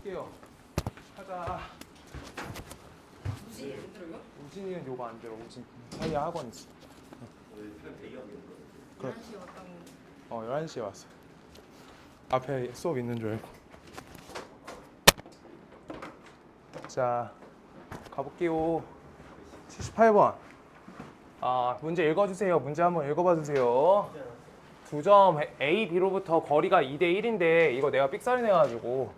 가볼게요. 하자. 무지 안 들어요? 우진이는 요거 안 들어. 우진 사이에 학원 있어. 그래. 11시에 왔다고. 11시에 왔어. 앞에 수업 있는 줄 알고. 자, 가볼게요. 78번. 문제 읽어주세요. 문제 한번 읽어봐 주세요. 2점 A, B로부터 거리가 2대 1인데 이거 내가 삑사리 내가지고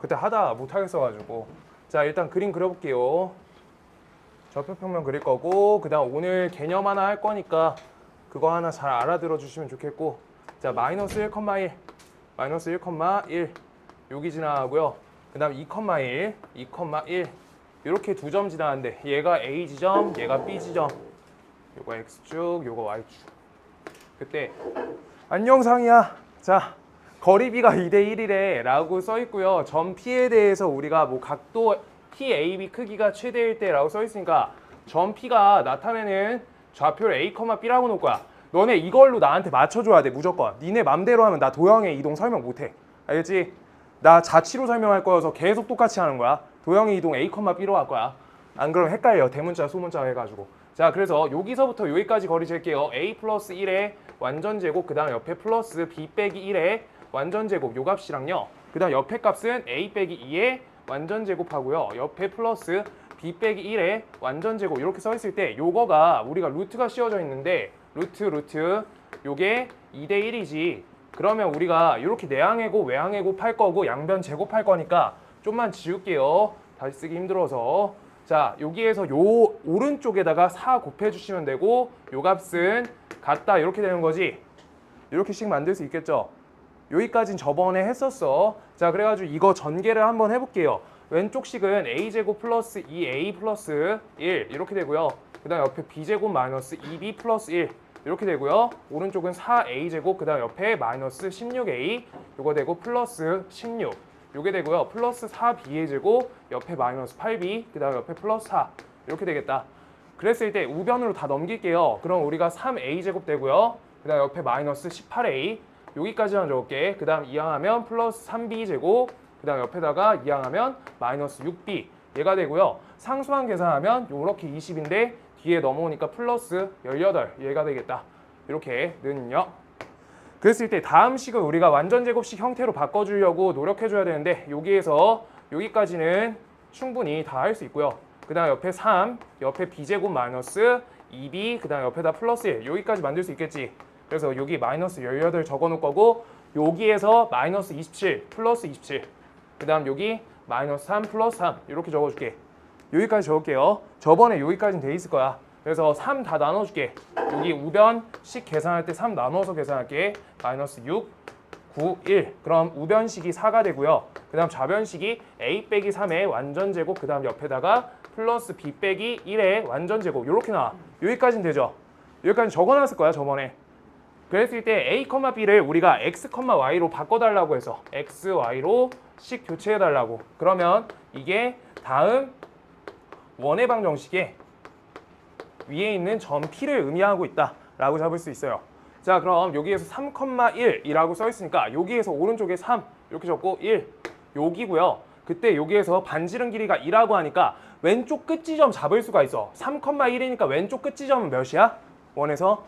그때 하다 못하겠어가지고 자 일단 그림 그려볼게요. 좌표평면 그릴 거고 그 다음 오늘 개념 하나 할 거니까 그거 하나 잘 알아들어 주시면 좋겠고 자 마이너스 1,1 마이너스 1,1 여기 지나가고요. 그 다음 2,1 2,1 이렇게 2점 지나는데 얘가 A 지점 얘가 B 지점 요거 X축 요거 Y축 그때 안녕상이야. 자 거리비가 2대 1이래 라고 써 있고요. 점 P에 대해서 우리가 뭐 각도 PAB 크기가 최대일 때 라고 써 있으니까 점 P가 나타내는 좌표를 A, B라고 놓을 거야. 너네 이걸로 나한테 맞춰줘야 돼 무조건. 니네 맘대로 하면 나 도형의 이동 설명 못해. 알겠지? 나 자치로 설명할 거여서 계속 똑같이 하는 거야. 도형의 이동 A, B로 할 거야. 안 그러면 헷갈려. 대문자 소문자 해가지고. 자 그래서 여기서부터 여기까지 거리 잴게요. A 플러스 1의 완전제곱 그 다음 옆에 플러스 B 빼기 1의 완전제곱 요 값이랑요. 그 다음 옆에 값은 A 빼기 2의 완전제곱하고요. 옆에 플러스 B 빼기 1의 완전제곱 이렇게 써 있을 때 요거가 우리가 루트가 씌워져 있는데 루트 요게 2대 1이지. 그러면 우리가 이렇게 내항해고 외항해곱 할 거고 양변 제곱할 거니까 좀만 지울게요. 다시 쓰기 힘들어서. 자 여기에서 요 오른쪽에다가 4 곱해주시면 되고 요 값은 같다 이렇게 되는 거지. 이렇게씩 만들 수 있겠죠. 여기까진 저번에 했었어. 자 그래가지고 이거 전개를 한번 해볼게요. 왼쪽식은 a제곱 플러스 2a 플러스 1 이렇게 되고요. 그 다음 옆에 b제곱 마이너스 2b 플러스 1 이렇게 되고요. 오른쪽은 4a제곱 그 다음 옆에 마이너스 16a 요거 되고 플러스 16 요게 되고요. 플러스 4b의 제곱 옆에 마이너스 8b 그 다음 옆에 플러스 4 이렇게 되겠다. 그랬을 때 우변으로 다 넘길게요. 그럼 우리가 3a 제곱 되고요. 그 다음 옆에 마이너스 18a 여기까지만 적을게. 그 다음 이항하면 플러스 3b 제곱 그 다음 옆에다가 이항하면 마이너스 6b 얘가 되고요. 상수항 계산하면 요렇게 20인데 뒤에 넘어오니까 플러스 18 얘가 되겠다. 이렇게는요. 그랬을 때 다음 식을 우리가 완전 제곱식 형태로 바꿔주려고 노력해줘야 되는데 여기에서 여기까지는 충분히 다 할 수 있고요. 그 다음 옆에 3, 옆에 b제곱 마이너스 2b, 그 다음 옆에다 플러스 1 여기까지 만들 수 있겠지. 그래서 여기 마이너스 18 적어놓을 거고 여기에서 마이너스 27, 플러스 27 그 다음 여기 마이너스 3, 플러스 3 이렇게 적어줄게. 여기까지 적을게요. 저번에 여기까지는 돼 있을 거야. 그래서 3 다 나눠줄게. 여기 우변식 계산할 때 3 나눠서 계산할게. 마이너스 6, 9, 1 그럼 우변식이 4가 되고요. 그 다음 좌변식이 a 빼기 3의 완전제곱 그 다음 옆에다가 플러스 b 빼기 1의 완전제곱 이렇게 나와. 여기까지는 되죠. 여기까지 적어놨을 거야 저번에. 그랬을 때 a, b를 우리가 x, y로 바꿔달라고 해서 x, y로 식 교체해달라고. 그러면 이게 다음 원해방 정식에 위에 있는 점 P를 의미하고 있다라고 잡을 수 있어요. 자 그럼 여기에서 3,1이라고 써 있으니까 여기에서 오른쪽에 3 이렇게 적고 1 여기고요. 그때 여기에서 반지름 길이가 2라고 하니까 왼쪽 끝지점 잡을 수가 있어. 3,1이니까 왼쪽 끝지점은 몇이야? 원에서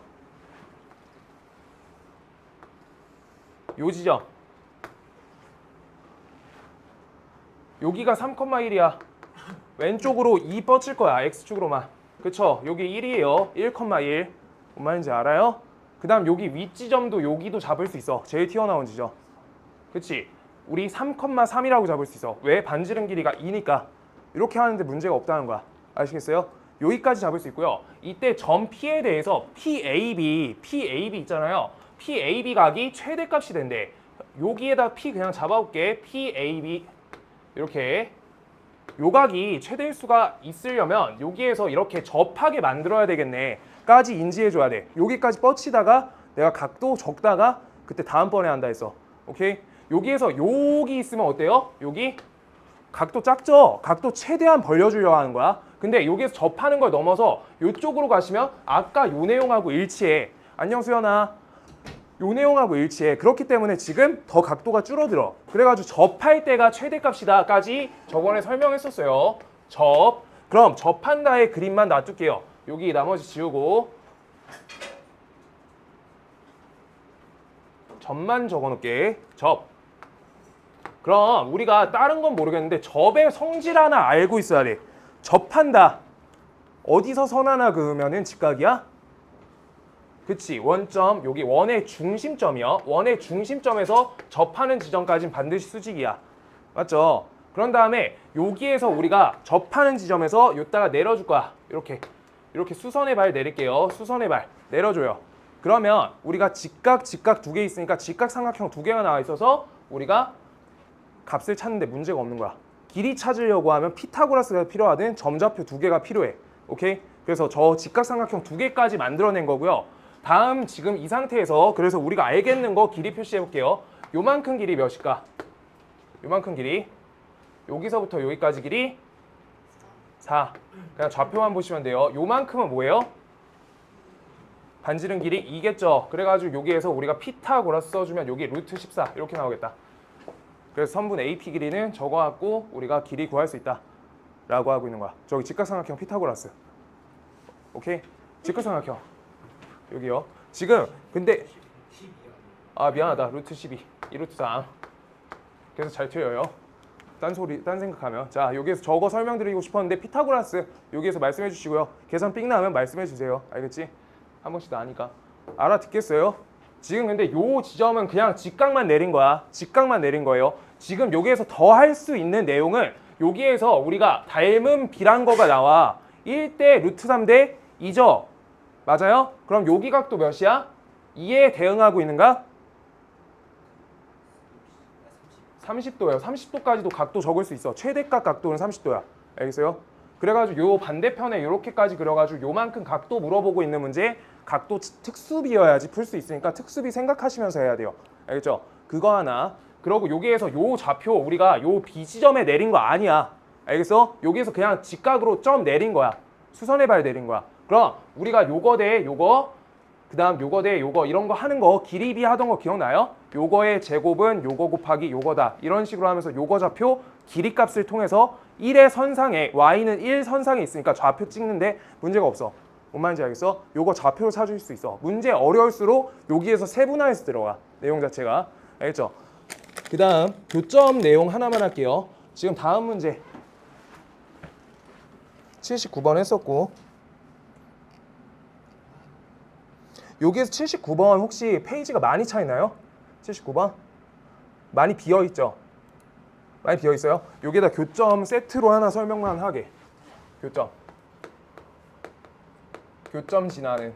요 지점 여기가 3,1이야. 왼쪽으로 2 뻗칠 거야. X축으로만. 그쵸? 여기 1이에요. 1,1 뭔 말인지 알아요? 그 다음 여기 윗지점도 여기도 잡을 수 있어. 제일 튀어나온 지점. 그치? 우리 3,3이라고 잡을 수 있어. 왜? 반지름 길이가 2니까. 이렇게 하는데 문제가 없다는 거야. 아시겠어요? 여기까지 잡을 수 있고요. 이때 점 P에 대해서 PAB 있잖아요. PAB 각이 최대값이 된대. 여기에다 P 그냥 잡아볼게. PAB 이렇게 요각이 최대일 수가 있으려면 여기에서 이렇게 접하게 만들어야 되겠네. 까지 인지해줘야 돼. 여기까지 뻗치다가 내가 각도 적다가 그때 다음번에 한다 했어. 오케이? 여기에서 여기 있으면 어때요? 여기 각도 작죠? 각도 최대한 벌려주려고 하는 거야. 근데 여기에서 접하는 걸 넘어서 이쪽으로 가시면 아까 요 내용하고 일치해. 안녕 수연아. 요 내용하고 일치해. 그렇기 때문에 지금 더 각도가 줄어들어. 그래가지고 접할 때가 최대값이다까지 저번에 설명했었어요. 그럼 접한다의 그림만 놔둘게요. 여기 나머지 지우고 접만 적어놓을게. 그럼 우리가 다른 건 모르겠는데 접의 성질 하나 알고 있어야 돼. 접한다. 어디서 선 하나 그으면은 직각이야? 그치. 원점, 여기 원의 중심점이요. 원의 중심점에서 접하는 지점까지는 반드시 수직이야. 맞죠? 그런 다음에 여기에서 우리가 접하는 지점에서 요따가 내려줄 거야. 이렇게 수선의 발 내릴게요. 수선의 발 내려줘요. 그러면 우리가 직각 두 개 있으니까 직각삼각형 두 개가 나와 있어서 우리가 값을 찾는데 문제가 없는 거야. 길이 찾으려고 하면 피타고라스가 필요하든 점좌표 두 개가 필요해. 오케이? 그래서 저 직각삼각형 두 개까지 만들어낸 거고요. 다음 지금 이 상태에서 그래서 우리가 알겠는 거 길이 표시해 볼게요. 요만큼 길이 몇일까? 요만큼 길이 여기서부터 여기까지 길이 4. 그냥 좌표만 보시면 돼요. 요만큼은 뭐예요? 반지름 길이 2겠죠. 그래가지고 여기에서 우리가 피타고라스 써주면 여기 루트 14 이렇게 나오겠다. 그래서 선분 AP 길이는 저거 갖고 우리가 길이 구할 수 있다 라고 하고 있는 거야. 저기 직각삼각형 피타고라스. 오케이? 직각삼각형 여기요. 지금 근데 미안하다. 루트 12 2루트 3. 그래서 잘 틀려요. 딴 생각하면. 자, 여기에서 저거 설명드리고 싶었는데 피타고라스 여기에서 말씀해 주시고요. 계산 삑 나면 말씀해 주세요. 알겠지? 한 번씩 나니까. 알아듣겠어요? 지금 근데 요 지점은 그냥 직각만 내린 거야. 직각만 내린 거예요. 지금 여기에서 더 할 수 있는 내용은 여기에서 우리가 닮은 비란 거가 나와. 1대 루트 3대 2죠. 맞아요? 그럼 여기 각도 몇이야? 2에 대응하고 있는가? 30도예요. 30도까지도 각도 적을 수 있어. 최대값 각도는 30도야. 알겠어요? 그래가지고 요 반대편에 이렇게까지 그려가지고 요만큼 각도 물어보고 있는 문제 각도 특수비여야지 풀 수 있으니까 특수비 생각하시면서 해야 돼요. 알겠죠? 그거 하나. 그러고 여기에서 요 좌표 우리가 요 B지점에 내린 거 아니야. 알겠어? 여기에서 그냥 직각으로 점 내린 거야. 수선의 발 내린 거야. 그럼 우리가 요거 대 요거 그 다음 요거 대 요거 이런 거 하는 거 길이비 하던 거 기억나요? 요거의 제곱은 요거 곱하기 요거다. 이런 식으로 하면서 요거 좌표 길이값을 통해서 1의 선상에 y는 1 선상에 있으니까 좌표 찍는데 문제가 없어. 뭔 말인지 알겠어? 요거 좌표로 찾을 수 있어. 문제 어려울수록 여기에서 세분화해서 들어가. 내용 자체가. 알겠죠? 그 다음 교점 내용 하나만 할게요. 지금 다음 문제 79번 했었고 여기에서 79번 혹시 페이지가 많이 차 있나요? 79번? 많이 비어있죠? 많이 비어있어요? 여기에다 교점 세트로 하나 설명만 하게. 교점 지나는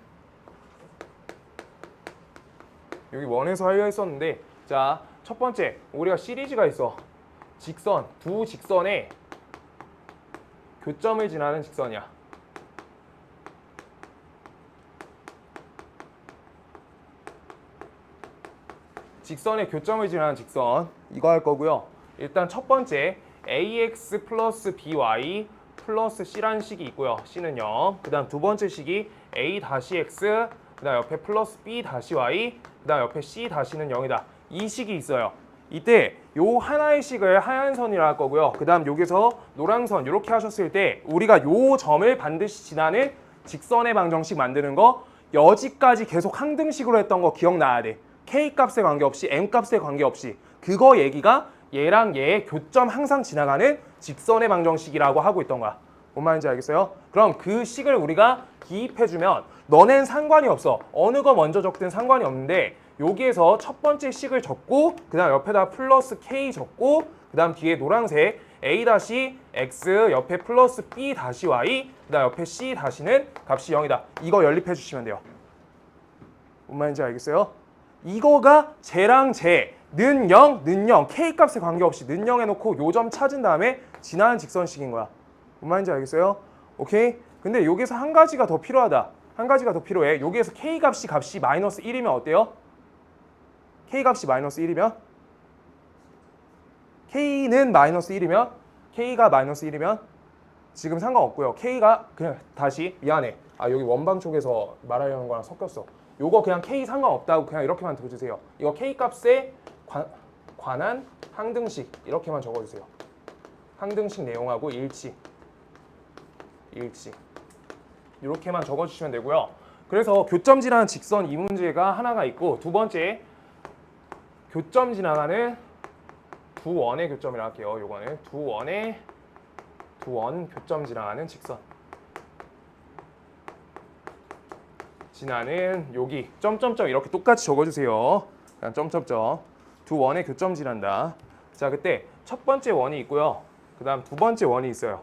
여기 원에서 하려 했었는데 자, 첫 번째 우리가 시리즈가 있어. 직선, 두 직선에 교점을 지나는 직선이야. 직선의 교점을 지나는 직선 이거 할 거고요. 일단 첫 번째 ax 플러스 by 플러스 c라는 식이 있고요. c는 0. 그 다음 두 번째 식이 a 다시 x 그 다음 옆에 플러스 b 다시 y 그 다음 옆에 c 다시는 0이다. 이 식이 있어요. 이때 요 하나의 식을 하얀 선이라 할 거고요. 그 다음 여기서 노란선 이렇게 하셨을 때 우리가 요 점을 반드시 지나는 직선의 방정식 만드는 거 여지까지 계속 항등식으로 했던 거 기억나야 돼. K값에 관계없이 M값에 관계없이 그거 얘기가 얘랑 얘의 교점 항상 지나가는 직선의 방정식이라고 하고 있던 거야. 뭔 말인지 알겠어요? 그럼 그 식을 우리가 기입해주면 너넨 상관이 없어. 어느 거 먼저 적든 상관이 없는데 여기에서 첫 번째 식을 적고 그 다음 옆에다 플러스 K 적고 그 다음 뒤에 노란색 A-X 옆에 플러스 B-Y 그 다음 옆에 C-는 값이 0이다. 이거 연립해 주시면 돼요. 뭔 말인지 알겠어요? 이거가 쟤랑 쟤는 0, 는 0, K값에 관계없이 는 0 해놓고 요 점 찾은 다음에 지나는 직선식인 거야. 뭔 말인지 알겠어요? 오케이? 근데 여기서 한 가지가 더 필요하다. 한 가지가 더 필요해. 여기에서 K값이 마이너스 1이면 어때요? K값이 마이너스 1이면? K는 마이너스 1이면? K가 마이너스 1이면? 지금 상관없고요. K가 그냥 다시 미안해. 여기 원방 쪽에서 말하려는 거랑 섞였어. 요거 그냥 K 상관없다고 그냥 이렇게만 적어주세요. 이거 K 값에 관한 항등식 이렇게만 적어주세요. 항등식 내용하고 일치 이렇게만 적어주시면 되고요. 그래서 교점 지나는 직선 이 문제가 하나가 있고, 두 번째 교점 지나가는 두 원의 교점이라 할게요. 요거는 두 원 교점 지나가는 직선 지나는 여기 점점점 이렇게 똑같이 적어주세요. 그냥 점점점 두 원의 교점 지난다. 자, 그때 첫 번째 원이 있고요. 그 다음 두 번째 원이 있어요.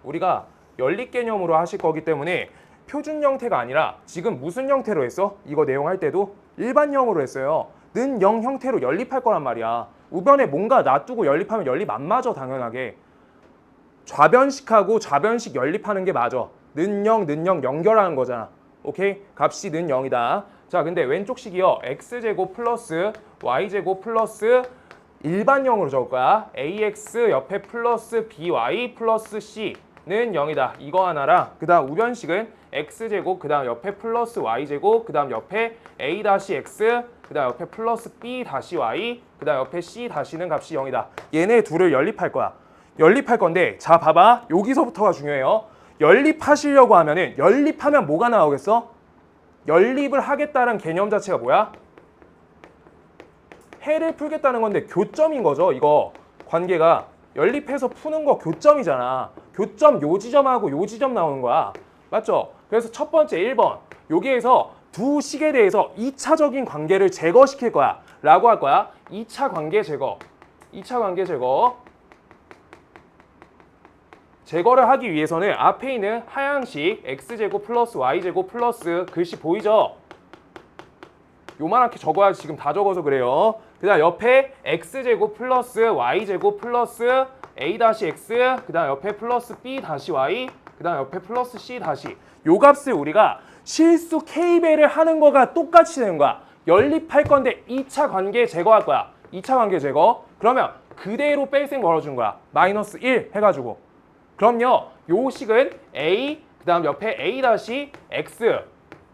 우리가 연립 개념으로 하실 거기 때문에 표준 형태가 아니라 지금 무슨 형태로 했어? 이거 내용 할 때도 일반형으로 했어요. 는 0 형태로 연립할 거란 말이야. 우변에 뭔가 놔두고 연립하면 연립 안 맞아, 당연하게. 좌변식하고 좌변식 연립하는 게 맞아. 는 0 연결하는 거잖아. 오케이? 값이 는 0이다. 자, 근데 왼쪽식이요. x제곱 플러스 y제곱 플러스 일반형으로 적을 거야. ax 옆에 플러스 by 플러스 c는 0이다. 이거 하나랑, 그 다음 우변식은 x제곱, 그 다음 옆에 플러스 y제곱, 그 다음 옆에 a-x, 그 다음 옆에 플러스 b-y, 그 다음 옆에 c-는 값이 0이다. 얘네 둘을 연립할 거야. 연립할 건데, 자, 봐봐. 여기서부터가 중요해요. 연립하시려고 하면은, 연립하면 뭐가 나오겠어? 연립을 하겠다는 개념 자체가 뭐야? 해를 풀겠다는 건데 교점인 거죠. 이거 관계가 연립해서 푸는 거 교점이잖아. 교점 요 지점하고 요 지점 나오는 거야. 맞죠? 그래서 첫 번째 1번 여기에서 두 식에 대해서 2차적인 관계를 제거시킬 거야 라고 할 거야. 2차 관계 제거. 2차 관계 제거. 제거를 하기 위해서는 앞에 있는 하향식 x제곱 플러스 y제곱 플러스 글씨 보이죠? 요만하게 적어야지. 지금 다 적어서 그래요. 그 다음 옆에 x제곱 플러스 y제곱 플러스 a-x, 그 다음 옆에 플러스 b-y, 그 다음 옆에 플러스 c-. 요 값을 우리가 실수 k배를 하는 거가 똑같이 되는 거야. 연립할 건데 2차 관계 제거할 거야. 2차 관계 제거. 그러면 그대로 뺄셈 걸어준 거야. 마이너스 1 해가지고. 그럼요. 요 식은 a, 그 다음 옆에 a-x,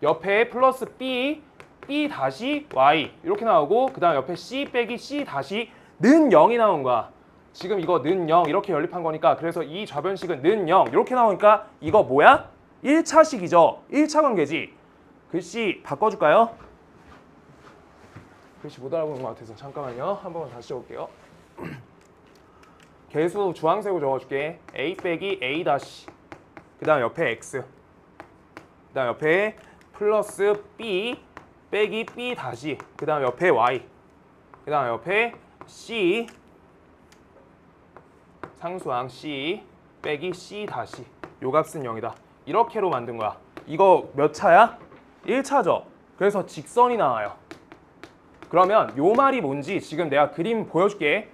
옆에 플러스 b, b-y 이렇게 나오고, 그 다음 옆에 c 빼기 c-는 0이 나온 거야. 지금 이거 는 0 이렇게 연립한 거니까, 그래서 이 좌변식은 는 0 이렇게 나오니까 이거 뭐야? 1차식이죠. 1차 관계지. 글씨 바꿔줄까요? 글씨 못 알아보는 것 같아서 잠깐만요. 한 번만 다시 적을게요. 개수 주황색으로 적어줄게. a 빼기 a 다시, 그 다음 옆에 x, 그 다음 옆에 플러스 b 빼기 b 다시, 그 다음 옆에 y, 그 다음 옆에 c, 상수항 c 빼기 c 다시. 요 값은 0이다. 이렇게로 만든 거야. 이거 몇 차야? 1차죠. 그래서 직선이 나와요. 그러면 요 말이 뭔지 지금 내가 그림 보여줄게.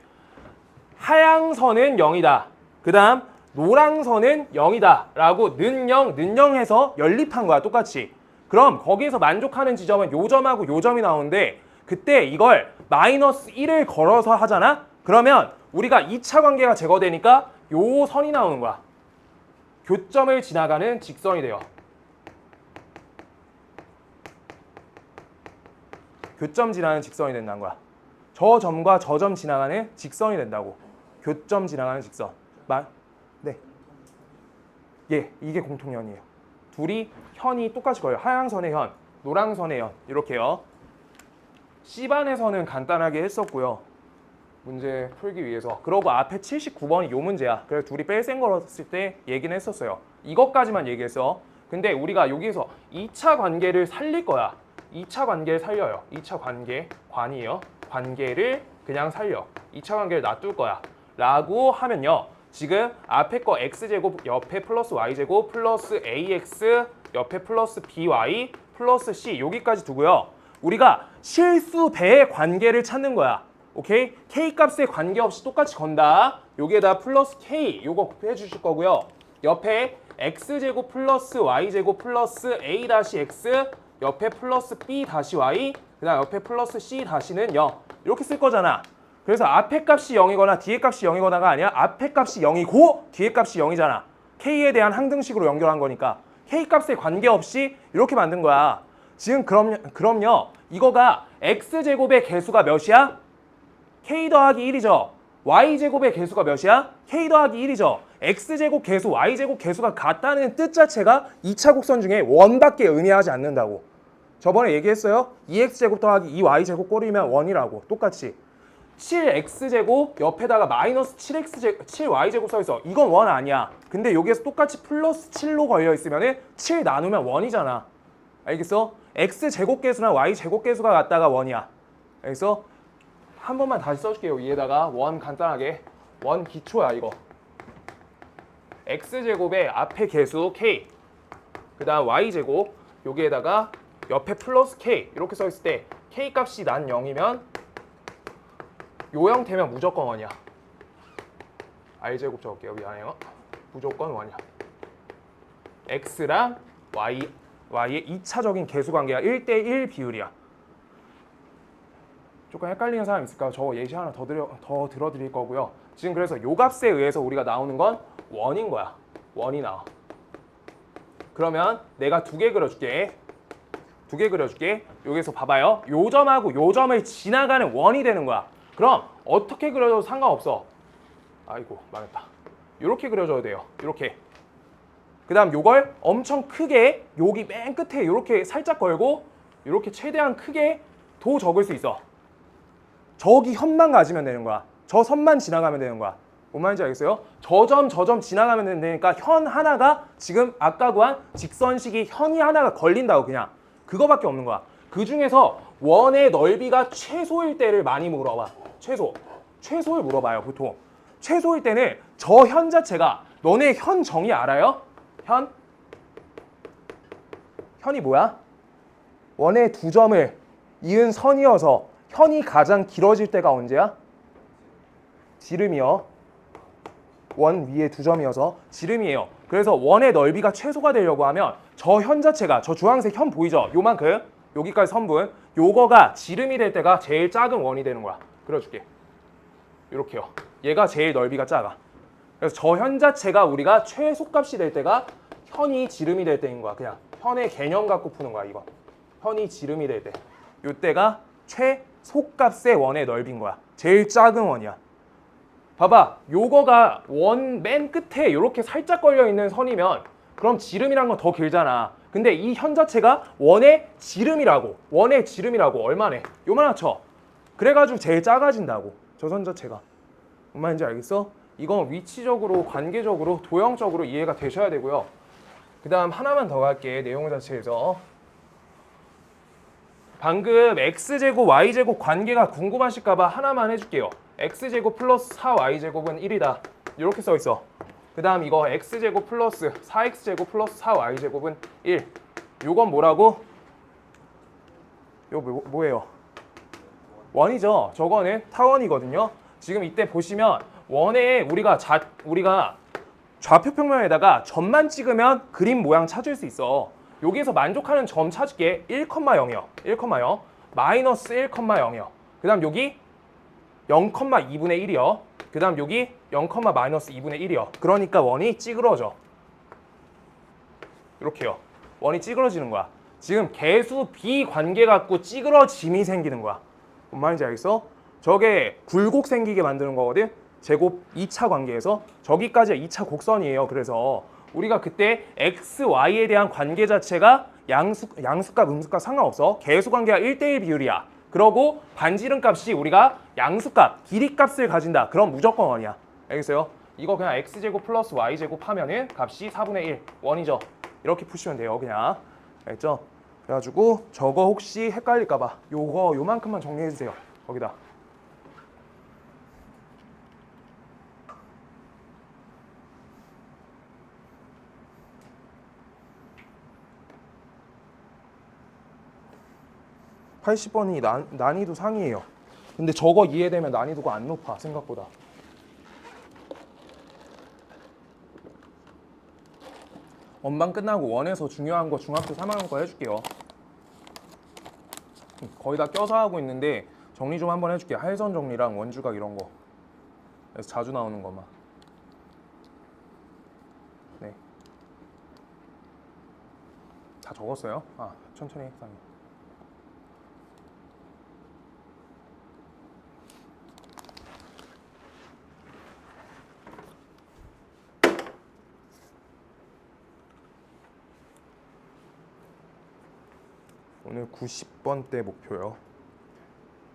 하향선은 0이다. 그 다음 노랑선은 0이다 라고 는 0 해서 연립한 거야. 똑같이. 그럼 거기에서 만족하는 지점은 요 점하고 요 점이 나오는데, 그때 이걸 마이너스 1을 걸어서 하잖아? 그러면 우리가 2차 관계가 제거되니까 요 선이 나오는 거야. 교점을 지나가는 직선이 돼요. 교점 지나가는 직선이 된다는 거야. 저 점과 저 점 지나가는 직선이 된다고. 교점 지나가는 직선. 네. 예, 이게 공통연이에요. 둘이 현이 똑같이 걸려요. 하향선의 현, 노랑선의 현 이렇게요. C반에서는 간단하게 했었고요. 문제 풀기 위해서. 그러고 앞에 79번이 요 문제야. 그래서 둘이 뺄셈 걸었을 때 얘기는 했었어요. 이것까지만 얘기했어. 근데 우리가 여기서 2차 관계를 살릴 거야. 2차 관계를 살려요. 2차 관계, 관이에요. 관계를 그냥 살려. 2차 관계를 놔둘 거야. 라고 하면요. 지금 앞에 거 x제곱 옆에 플러스 y제곱 플러스 ax 옆에 플러스 by 플러스 c 여기까지 두고요. 우리가 실수 배의 관계를 찾는 거야. 오케이? k 값에 관계없이 똑같이 건다. 여기에다 플러스 k 요거 해주실 거고요. 옆에 x제곱 플러스 y제곱 플러스 a-x 옆에 플러스 b-y 그 다음 옆에 플러스 c-는 0 이렇게 쓸 거잖아. 그래서 앞에 값이 0이거나 뒤에 값이 0이거나가 아니라 앞에 값이 0이고 뒤에 값이 0이잖아. k에 대한 항등식으로 연결한 거니까 k 값에 관계없이 이렇게 만든 거야. 지금 그럼요. 이거가 x제곱의 개수가 몇이야? k 더하기 1이죠. y제곱의 개수가 몇이야? k 더하기 1이죠. x제곱 개수, y제곱 개수가 같다는 뜻 자체가 2차 곡선 중에 원밖에 의미하지 않는다고. 저번에 얘기했어요. 2x제곱 더하기 2y제곱 꼴이면 1이라고. 똑같이. 7x제곱 옆에다가 마이너스 7y제곱 써있어. 이건 1 아니야. 근데 여기에서 똑같이 플러스 7로 걸려있으면 7 나누면 1이잖아. 알겠어? x제곱 개수나 y제곱 개수가 같다가 1이야. 알겠어? 한 번만 다시 써줄게요. 위에다가 1 간단하게. 1 기초야 이거. x제곱의 앞에 개수 k, 그 다음 y제곱 여기에다가 옆에 플러스 k 이렇게 써있을 때 k 값이 난 0이면 요 형태면 무조건 1이야. r제곱 적을게요. 미안해요. 무조건 1이야. x랑 y의 2차적인 개수 관계가 1대1 비율이야. 조금 헷갈리는 사람 있을까요? 저 예시 하나 더 들어드릴 거고요. 지금 그래서 요 값에 의해서 우리가 나오는 건 1인 거야. 1이 나와. 그러면 내가 두 개 그려줄게. 여기서 봐봐요. 요 점하고 요 점을 지나가는 원이 되는 거야. 그럼 어떻게 그려도 상관없어. 아이고 망했다. 이렇게 그려줘야 돼요. 이렇게. 그 다음 요걸 엄청 크게 여기 맨 끝에 이렇게 살짝 걸고 이렇게 최대한 크게 도 적을 수 있어. 저기 현만 가지면 되는 거야. 저 선만 지나가면 되는 거야. 뭔 말인지 알겠어요? 저 점 지나가면 되니까 현 하나가 지금 아까 구한 직선식이 현이 하나가 걸린다고 그냥. 그거밖에 없는 거야. 그 중에서 원의 넓이가 최소일 때를 많이 물어봐. 최소를 물어봐요 보통. 최소일 때는 저 현 자체가 너네 현 정의 알아요? 현이 뭐야? 원의 두 점을 이은 선이어서 현이 가장 길어질 때가 언제야? 지름이요. 원 위에 두 점이어서 지름이에요. 그래서 원의 넓이가 최소가 되려고 하면 저 현 자체가 저 주황색 현 보이죠? 요만큼 여기까지 선분 요거가 지름이 될 때가 제일 작은 원이 되는 거야. 그려줄게. 이렇게요. 얘가 제일 넓이가 작아. 그래서 저 현 자체가 우리가 최소값이 될 때가 현이 지름이 될 때인 거야. 그냥 현의 개념 갖고 푸는 거야 이거. 현이 지름이 될 때. 요때가 최소값의 원의 넓이인 거야. 제일 작은 원이야. 봐봐. 요거가 원 맨 끝에 이렇게 살짝 걸려있는 선이면 그럼 지름이란 건 더 길잖아. 근데 이 현 자체가 원의 지름이라고. 얼마네? 요만한 쳐. 그래가지고 제일 작아진다고. 저 선 자체가. 뭔 말인지 알겠어? 이건 위치적으로, 관계적으로, 도형적으로 이해가 되셔야 되고요. 그 다음 하나만 더 갈게. 내용 자체에서. 방금 x제곱, y제곱 관계가 궁금하실까봐 하나만 해줄게요. x제곱 플러스 4y제곱은 1이다. 이렇게 써있어. 그 다음 이거 x제곱 플러스 4x제곱 플러스 4y제곱은 1. 요건 뭐라고? 요거 뭐예요? 원이죠. 저거는 타원이거든요. 지금 이때 보시면 원에 우리가 좌표 평면에다가 점만 찍으면 그림 모양 찾을 수 있어. 여기에서 만족하는 점 찾을게. 1,0이요. 1,0. 마이너스 1,0이요. 그 다음 여기 0,2분의 1이요. 그 다음 여기 0, 마이너스 2분의 1이요. 그러니까 원이 찌그러져. 이렇게요. 원이 찌그러지는 거야. 지금 개수 비관계 갖고 찌그러짐이 생기는 거야. 뭔 말인지 알겠어? 저게 굴곡 생기게 만드는 거거든. 제곱 2차 관계에서 저기까지가 2차 곡선이에요. 그래서 우리가 그때 x, y에 대한 관계 자체가 양수값, 음수값 상관없어. 개수 관계가 1대1 비율이야. 그러고 반지름 값이 우리가 양수값, 길이 값을 가진다. 그럼 무조건 원이야. 알겠어요? 이거 그냥 x제곱 플러스 y제곱 하면은 값이 4분의 1, 원이죠. 이렇게 푸시면 돼요. 그냥. 알겠죠? 그래가지고 저거 혹시 헷갈릴까봐 요만큼만 정리해주세요. 거기다. (80번이) 난이도 상이에요. 근데 저거 이해되면 난이도가 안 높아 생각보다. 원반 끝나고 원에서 중요한 거 중학교 3학년 거 해줄게요. 거의 다 껴서 하고 있는데 정리 좀 한번 해줄게요. 하일선 정리랑 원주각 이런 거. 그래서 자주 나오는 것만. 네. 다 적었어요? 천천히 해. 오늘 90번대 목표요.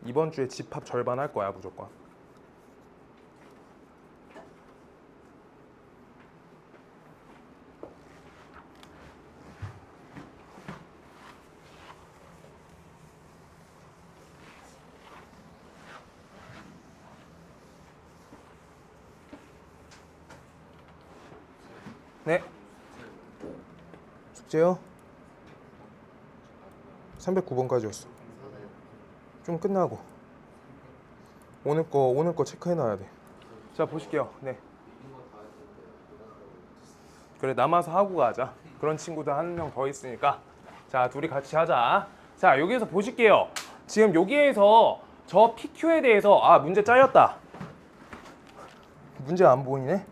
이번 주에 집합 절반 할 거야 무조건. 네. 숙제요? 309번까지였어. 좀 끝나고. 오늘 거 체크해놔야 돼. 자 보실게요. 네. 그래 남아서 하고 가자. 그런 친구들 한 명 더 있으니까. 자 둘이 같이 하자. 자 여기에서 보실게요. 지금 여기에서 저 PQ에 대해서 문제 짜였다. 문제 안 보이네.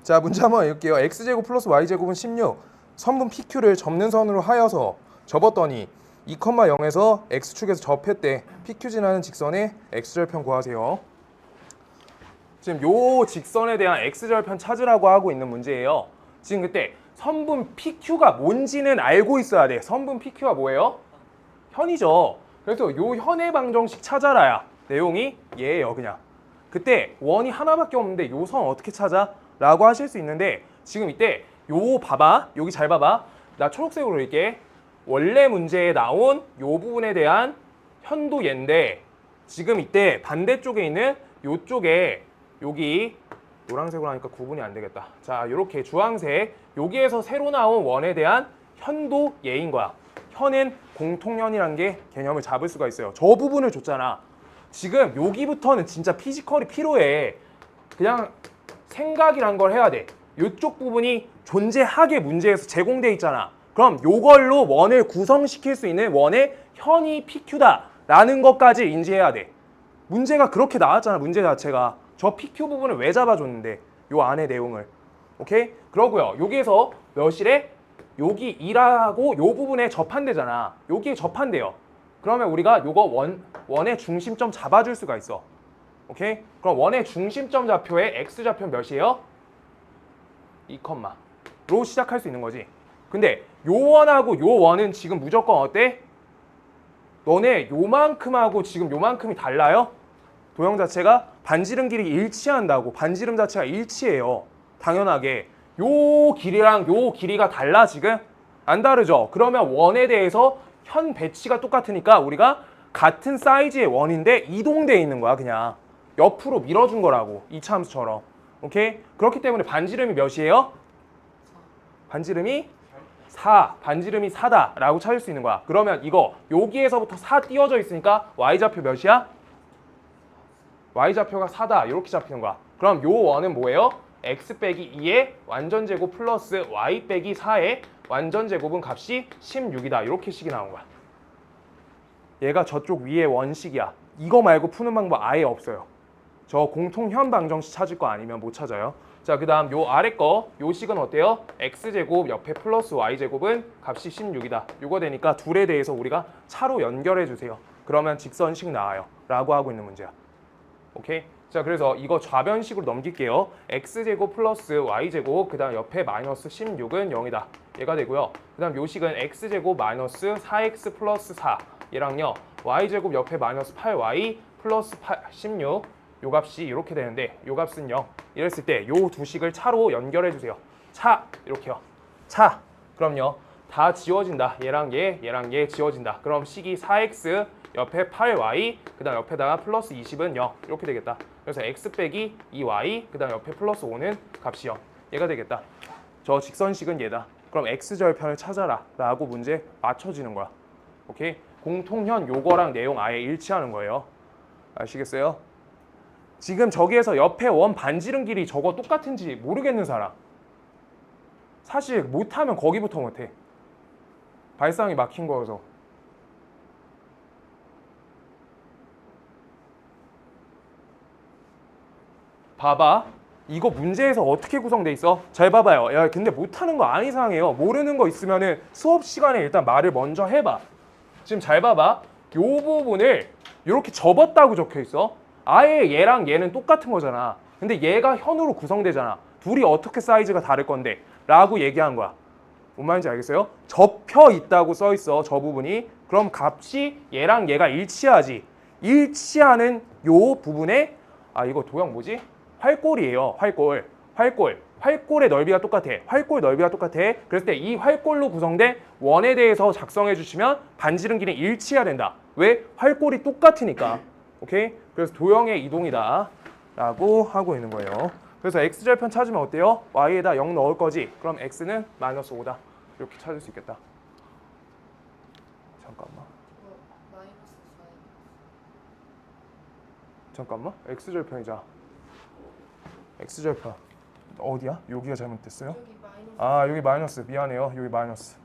자 문제 한번 읽을게요. x제곱 플러스 y제곱은 16. 선분 PQ를 접는 선으로 하여서 접었더니 2,0에서 x축에서 접했대. PQ 지나는 직선의 x절편 구하세요. 지금 요 직선에 대한 x절편 찾으라고 하고 있는 문제예요. 지금 그때 선분 PQ가 뭔지는 알고 있어야 돼. 선분 PQ가 뭐예요? 현이죠. 그래서 요 현의 방정식 찾아라야. 내용이 얘예요 그냥. 그때 원이 하나밖에 없는데 요 선 어떻게 찾아? 라고 하실 수 있는데 지금 이때 요 봐봐. 여기 잘 봐봐. 나 초록색으로 그릴게. 원래 문제에 나온 요 부분에 대한 현도 얘인데 지금 이때 반대쪽에 있는 요쪽에 여기 노란색으로 하니까 구분이 안 되겠다. 자, 요렇게 주황색 여기에서 새로 나온 원에 대한 현도 얘인 거야. 현은 공통현이라는 게 개념을 잡을 수가 있어요. 저 부분을 줬잖아. 지금 여기부터는 진짜 피지컬이 필요해. 그냥 생각이란 걸 해야 돼. 이쪽 부분이 존재하게 문제에서 제공돼 있잖아. 그럼 요걸로 원을 구성시킬 수 있는 원의 현이 PQ다 라는 것까지 인지해야 돼. 문제가 그렇게 나왔잖아. 문제 자체가. 저 PQ 부분을 왜 잡아줬는데 요 안의 내용을. 오케이? 그러고요. 여기에서 몇일에 여기 2라고 요 부분에 접한대잖아. 여기에 접한대요. 그러면 우리가 요거 원의 중심점 잡아줄 수가 있어. 오케이? 그럼 원의 중심점 좌표의 x좌표 몇이에요? 2로 시작할 수 있는 거지. 근데 요 원하고 요 원은 지금 무조건 어때? 너네 요만큼하고 지금 요만큼이 달라요? 도형 자체가 반지름 길이 일치한다고. 반지름 자체가 일치해요. 당연하게. 요 길이랑 요 길이가 달라 지금? 안 다르죠? 그러면 원에 대해서 현 배치가 똑같으니까 우리가 같은 사이즈의 원인데 이동돼 있는 거야 그냥. 옆으로 밀어준 거라고. 이차함수처럼. 오케이? 그렇기 때문에 반지름이 몇이에요? 반지름이 4. 반지름이 4다 라고 찾을 수 있는 거야. 그러면 이거 여기에서부터 4 띄워져 있으니까 y좌표 몇이야? y좌표가 4다 이렇게 잡히는 거야. 그럼 요 원은 뭐예요? x 빼기 2의 완전제곱 플러스 y 빼기 4의 완전제곱은 값이 16이다 이렇게 식이 나온 거야. 얘가 저쪽 위에 원식이야. 이거 말고 푸는 방법 아예 없어요. 저 공통현 방정식 찾을 거 아니면 못 찾아요. 자, 그 다음 요 아래 거, 요 식은 어때요? x제곱 옆에 플러스 y제곱은 값이 16이다. 요거 되니까 둘에 대해서 우리가 차로 연결해 주세요. 그러면 직선식 나와요. 라고 하고 있는 문제야. 오케이? 자, 그래서 이거 좌변식으로 넘길게요. x제곱 플러스 y제곱, 그 다음 옆에 마이너스 16은 0이다. 얘가 되고요. 그 다음 요 식은 x제곱 마이너스 4x 플러스 4. 얘랑요. y제곱 옆에 마이너스 8y 플러스 16. 요 값이 이렇게 되는데 요 값은 0. 이랬을 때 요 두 식을 차로 연결해 주세요. 차 이렇게요. 차. 그럼요. 다 지워진다. 얘랑 얘 지워진다. 그럼 식이 4x 옆에 8y 그다음 옆에다가 플러스 20은 0 이렇게 되겠다. 그래서 x 빼기 2y 그다음 옆에 플러스 5는 값이 0. 얘가 되겠다. 저 직선식은 얘다. 그럼 x절편을 찾아라 라고 문제 맞춰지는 거야. 오케이? 공통현 요거랑 내용 아예 일치하는 거예요. 아시겠어요? 지금 저기에서 옆에 원 반지름 길이 저거 똑같은지 모르겠는 사람. 사실 못하면 거기부터 못해. 발상이 막힌 거여서. 봐봐. 이거 문제에서 어떻게 구성돼 있어? 잘 봐봐요. 야, 근데 못하는 거 안 이상해요. 모르는 거 있으면은 수업 시간에 일단 말을 먼저 해봐. 지금 잘 봐봐. 요 부분을 이렇게 접었다고 적혀 있어. 아예 얘랑 얘는 똑같은 거잖아. 근데 얘가 현으로 구성되잖아. 둘이 어떻게 사이즈가 다를 건데 라고 얘기한 거야. 뭔 말인지 알겠어요? 접혀 있다고 써 있어. 저 부분이. 그럼 값이 얘랑 얘가 일치하지. 일치하는 요 부분에 이거 도형 뭐지? 활골이에요. 활골의 넓이가 똑같아. 활골 넓이가 똑같아. 그랬을 때 이 활골로 구성된 원에 대해서 작성해 주시면 반지름 길이 일치해야 된다. 왜? 활골이 똑같으니까. 오케이? 그래서 도형의 이동이다 라고 하고 있는 거예요. 그래서 x절편 찾으면 어때요? y에다 0 넣을 거지. 그럼 x는 마이너스 5다. 이렇게 찾을 수 있겠다. 잠깐만. x절편이자. x절편. 어디야? 여기가 잘못됐어요? 여기 마이너스. 미안해요. 여기 마이너스.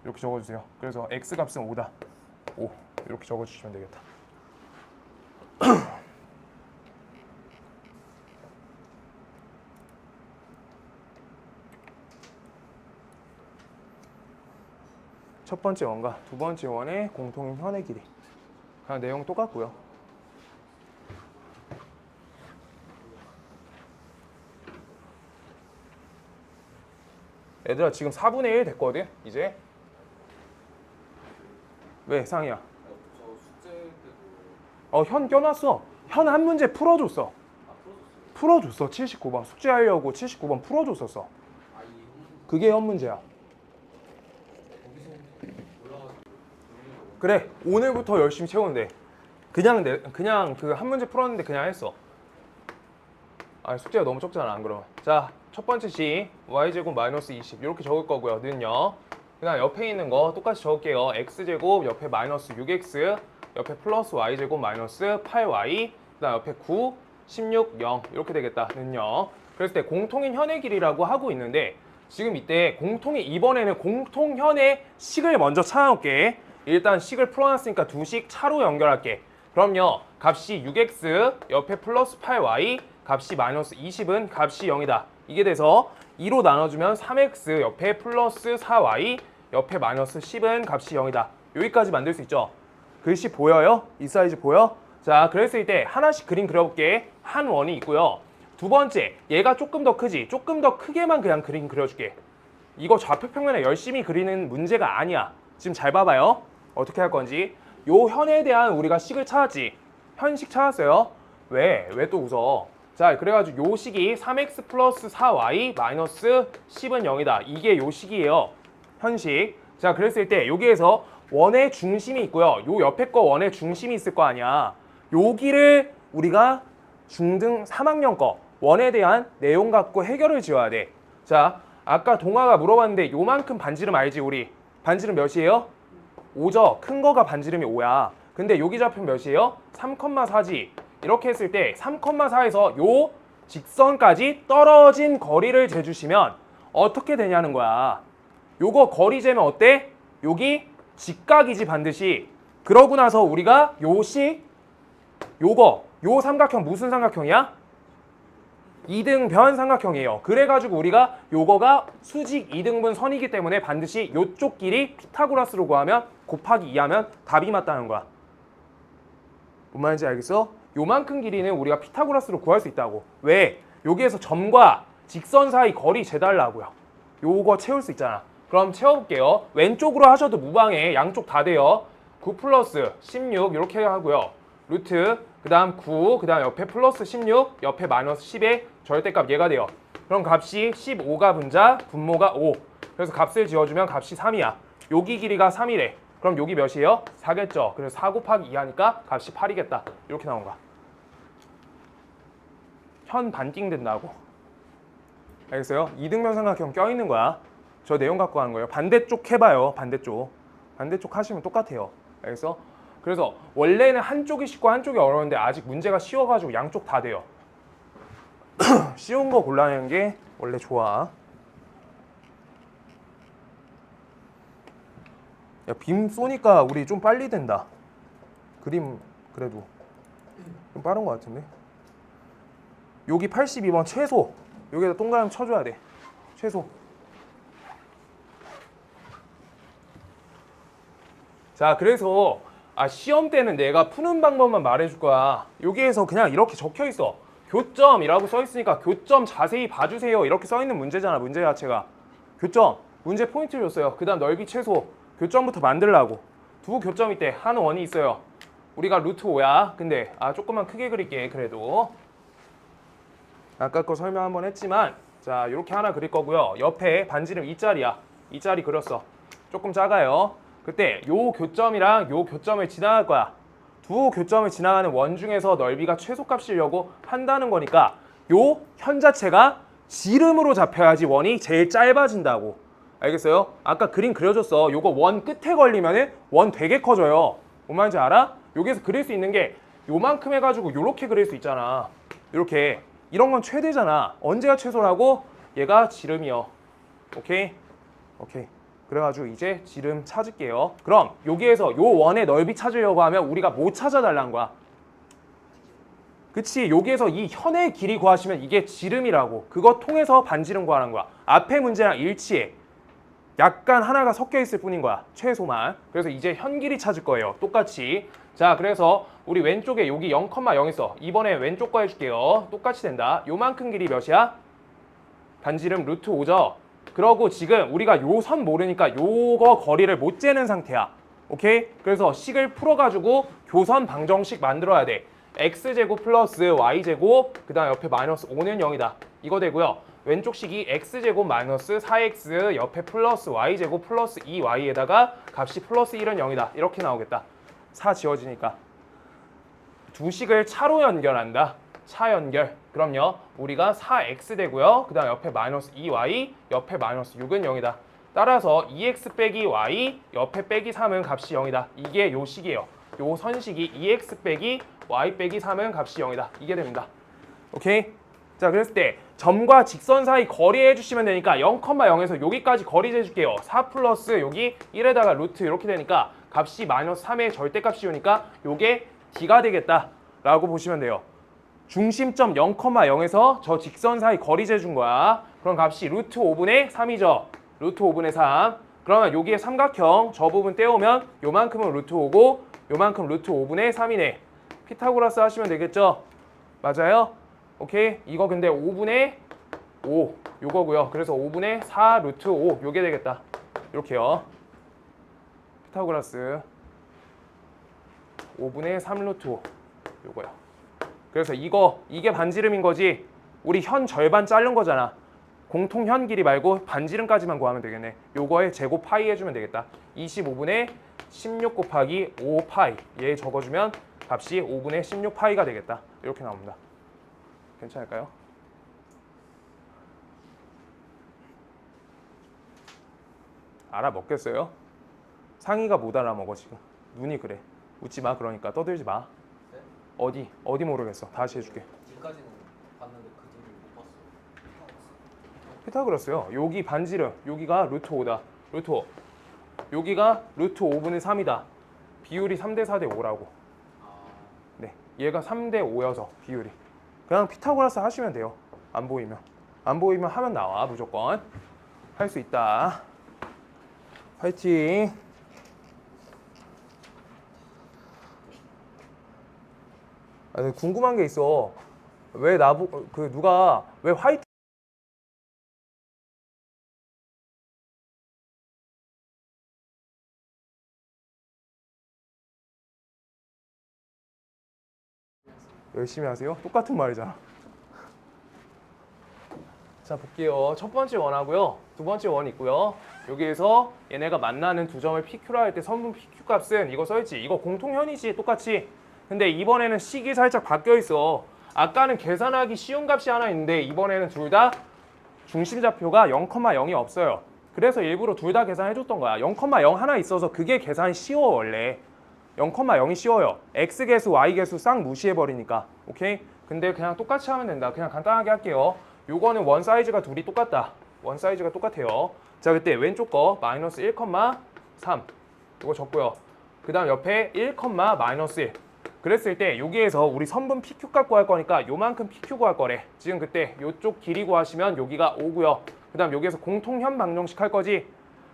이렇게 적어주세요. 그래서 x 값은 5다. 5. 이렇게 적어주시면 되겠다. 첫 번째 원과 두 번째 원의 공통인 현의 길이. 그냥 내용 똑같고요. 얘들아 지금 4분의 1 됐거든? 이제 왜 상이야? 저 숙제 때도 현 껴놨어. 현 한 문제 풀어줬어. 풀어줬어. 79번 숙제하려고 79번 풀어줬었어. 그게 현 문제야. 그래 오늘부터 열심히 채우는데 그냥 그 한 문제 풀었는데 그냥 했어. 숙제가 너무 적잖아 안 그러면. 자 첫 번째 식 y제곱 마이너스 20 이렇게 적을 거고요. 는요. 그 다음 옆에 있는 거 똑같이 적을게요. x제곱 옆에 마이너스 6x 옆에 플러스 y제곱 마이너스 8y 그 다음 옆에 9 16 0 이렇게 되겠다. 는요. 그랬을 때 공통인 현의 길이라고 하고 있는데 지금 이때 이번에는 공통현의 식을 먼저 찾아놓을게. 일단 식을 풀어놨으니까 두 식 차로 연결할게. 그럼요. 값이 6x 옆에 플러스 8y 값이 마이너스 20은 값이 0이다. 이게 돼서 2로 나눠주면 3x 옆에 플러스 4y 옆에 마이너스 10은 값이 0이다. 여기까지 만들 수 있죠? 글씨 보여요? 이 사이즈 보여? 자, 그랬을 때 하나씩 그림 그려볼게. 한 원이 있고요. 두 번째, 얘가 조금 더 크지? 조금 더 크게만 그냥 그림 그려줄게. 이거 좌표평면에 열심히 그리는 문제가 아니야. 지금 잘 봐봐요. 어떻게 할 건지. 요 현에 대한 우리가 식을 찾았지. 현식 찾았어요. 왜 또 웃어? 자, 그래가지고 요 식이 3x 플러스 4y 마이너스 10은 0이다. 이게 요 식이에요. 현식. 자, 그랬을 때 여기에서 원의 중심이 있고요. 요 옆에 거 원의 중심이 있을 거 아니야. 여기를 우리가 중등 3학년 거 원에 대한 내용 갖고 해결을 지어야 돼. 자, 아까 동아가 물어봤는데 요만큼 반지름 알지 우리? 반지름 몇이에요? 5죠. 큰 거가 반지름이 5야. 근데 여기 좌표는 몇이에요? 3,4지. 이렇게 했을 때 3,4에서 요 직선까지 떨어진 거리를 재주시면 어떻게 되냐는 거야. 요거 거리 재면 어때? 여기 직각이지 반드시. 그러고 나서 우리가 요 삼각형 무슨 삼각형이야? 이등변 삼각형이에요. 그래가지고 우리가 요거가 수직 2등분 선이기 때문에 반드시 요쪽 길이 피타고라스로 구하면 곱하기 2하면 답이 맞다는 거야. 뭔 말인지 알겠어? 요만큼 길이는 우리가 피타고라스로 구할 수 있다고. 왜? 여기에서 점과 직선 사이 거리 재달라고요. 요거 채울 수 있잖아. 그럼 채워볼게요. 왼쪽으로 하셔도 무방해. 양쪽 다 돼요. 9 플러스 16 이렇게 하고요. 루트 그 다음 9 그 다음 옆에 플러스 16 옆에 마이너스 10의 절대값 얘가 돼요. 그럼 값이 15가 분자 분모가 5. 그래서 값을 지어주면 값이 3이야. 여기 길이가 3이래. 그럼 여기 몇이에요? 4겠죠. 그래서 4 곱하기 2 하니까 값이 8이겠다. 이렇게 나온 거야. 현 반띵 된다고. 알겠어요? 이등변 삼각형 껴있는 거야. 저 내용 갖고 하는 거예요. 반대쪽 해봐요. 반대쪽 하시면 똑같아요. 알겠어? 그래서 원래는 한쪽이 쉽고 한쪽이 어려운데 아직 문제가 쉬워가지고 양쪽 다 돼요. 쉬운 거 골라내는 게 원래 좋아. 야, 빔 쏘니까 우리 좀 빨리 된다. 그림 그래도 좀 빠른 것 같은데. 여기 82번 최소. 여기다 동그라미 쳐줘야 돼. 최소. 자, 그래서 시험 때는 내가 푸는 방법만 말해줄 거야. 여기에서 그냥 이렇게 적혀 있어. 교점이라고 써 있으니까 교점 자세히 봐주세요. 이렇게 써 있는 문제잖아. 문제 자체가. 교점. 문제 포인트를 줬어요. 그 다음 넓이 최소. 교점부터 만들라고. 두 교점일 때 한 원이 있어요. 우리가 루트 5야. 근데 조금만 크게 그릴게. 그래도 아까 거 설명 한번 했지만 자 이렇게 하나 그릴 거고요. 옆에 반지름 2짜리야. 2짜리 그렸어. 조금 작아요. 그때 요 교점이랑 요 교점을 지나갈 거야. 두 교점을 지나가는 원 중에서 넓이가 최소값이려고 한다는 거니까 요 현 자체가 지름으로 잡혀야지 원이 제일 짧아진다고. 알겠어요? 아까 그림 그려줬어. 요거 원 끝에 걸리면은 원 되게 커져요. 뭔 말인지 알아? 여기서 그릴 수 있는 게 요만큼 해가지고 요렇게 그릴 수 있잖아. 요렇게. 이런 건 최대잖아. 언제가 최소라고? 얘가 지름이요. 오케이? 오케이. 그래가지고 이제 지름 찾을게요. 그럼 여기에서 요 원의 넓이 찾으려고 하면 우리가 뭐 찾아달라는 거야? 그치? 여기에서 이 현의 길이 구하시면 이게 지름이라고. 그거 통해서 반지름 구하는 거야. 앞에 문제랑 일치해. 약간 하나가 섞여 있을 뿐인 거야. 최소만. 그래서 이제 현 길이 찾을 거예요. 똑같이. 자, 그래서 우리 왼쪽에 여기 0,0 있어. 이번에 왼쪽 거 해줄게요. 똑같이 된다. 요만큼 길이 몇이야? 반지름 루트 5죠? 그러고 지금 우리가 요 선 모르니까 요거 거리를 못 재는 상태야. 오케이? 그래서 식을 풀어가지고 교선 방정식 만들어야 돼. x제곱 플러스 y제곱 그 다음 옆에 마이너스 5는 0이다. 이거 되고요. 왼쪽 식이 x제곱 마이너스 4x 옆에 플러스 y제곱 플러스 2y에다가 값이 플러스 1은 0이다. 이렇게 나오겠다. 4 지워지니까. 두 식을 차로 연결한다. 차 연결. 그럼요. 우리가 4x 되고요. 그 다음 옆에 마이너스 2y, 옆에 마이너스 6은 0이다. 따라서 2x 빼기 y, 옆에 빼기 3은 값이 0이다. 이게 요 식이에요. 요 선식이 2x 빼기 y 빼기 3은 값이 0이다. 이게 됩니다. 오케이? 자, 그랬을 때 점과 직선 사이 거리 해주시면 되니까 0,0에서 여기까지 거리 재줄게요. 4 플러스 여기 1에다가 루트 이렇게 되니까 값이 마이너스 3의 절대값이 오니까 요게 d가 되겠다 라고 보시면 돼요. 중심점 0,0에서 저 직선 사이 거리 재준 거야. 그럼 값이 루트 5분의 3이죠. 루트 5분의 3. 그러면 여기에 삼각형 저 부분 떼오면 요만큼은 루트 5고 요만큼 루트 5분의 3이네. 피타고라스 하시면 되겠죠? 맞아요? 오케이? 이거 근데 5분의 5 요거고요. 그래서 5분의 4 루트 5 요게 되겠다. 이렇게요. 피타고라스 5분의 3 루트 5 요거요. 그래서 이게 반지름인 거지. 우리 현 절반 자른 거잖아. 공통 현 길이 말고 반지름까지만 구하면 되겠네. 요거에 제곱 파이 해주면 되겠다. 25분의 16 곱하기 5 파이 얘 적어주면 값이 5분의 16 파이가 되겠다. 이렇게 나옵니다. 괜찮을까요? 알아먹겠어요? 상의가 못 알아먹어 지금. 눈이 그래. 웃지 마. 그러니까 떠들지 마. 네? 어디 모르겠어. 다시 해줄게. 뒤까지는 봤는데 그 뒤를 못 봤어요. 피타고라스요. 여기 반지름, 여기가 루트 5다. 루트 5. 여기가 루트 5분의 3이다. 비율이 3대 4대 5라고. 네, 얘가 3대 5여서 비율이. 그냥 피타고라스 하시면 돼요. 안 보이면 하면 나와. 무조건 할 수 있다. 화이팅. 아니, 궁금한 게 있어. 왜 누가 왜 화이팅 열심히 하세요? 똑같은 말이잖아. 자, 볼게요. 첫 번째 원하고요. 두 번째 원 있고요. 여기에서 얘네가 만나는 두 점을 PQ라 할 때 선분 PQ 값은 이거 써있지. 이거 공통현이지. 똑같이. 근데 이번에는 식이 살짝 바뀌어 있어. 아까는 계산하기 쉬운 값이 하나 있는데 이번에는 둘 다 중심좌표가 0,0이 없어요. 그래서 일부러 둘 다 계산해줬던 거야. 0,0 하나 있어서 그게 계산이 쉬워 원래. 0,0이 쉬워요. X계수, Y계수 싹 무시해버리니까. 오케이? 근데 그냥 똑같이 하면 된다. 그냥 간단하게 할게요. 요거는 원 사이즈가 둘이 똑같다. 원 사이즈가 똑같아요. 자, 그때 왼쪽 거 마이너스 1,3 이거 적고요. 그 다음 옆에 1, 마이너스 1 그랬을 때 여기에서 우리 선분 PQ 값 구할 거니까 요만큼 PQ 구할 거래. 지금 그때 요쪽 길이 구하시면 여기가 5고요. 그 다음 여기에서 공통현 방정식 할 거지.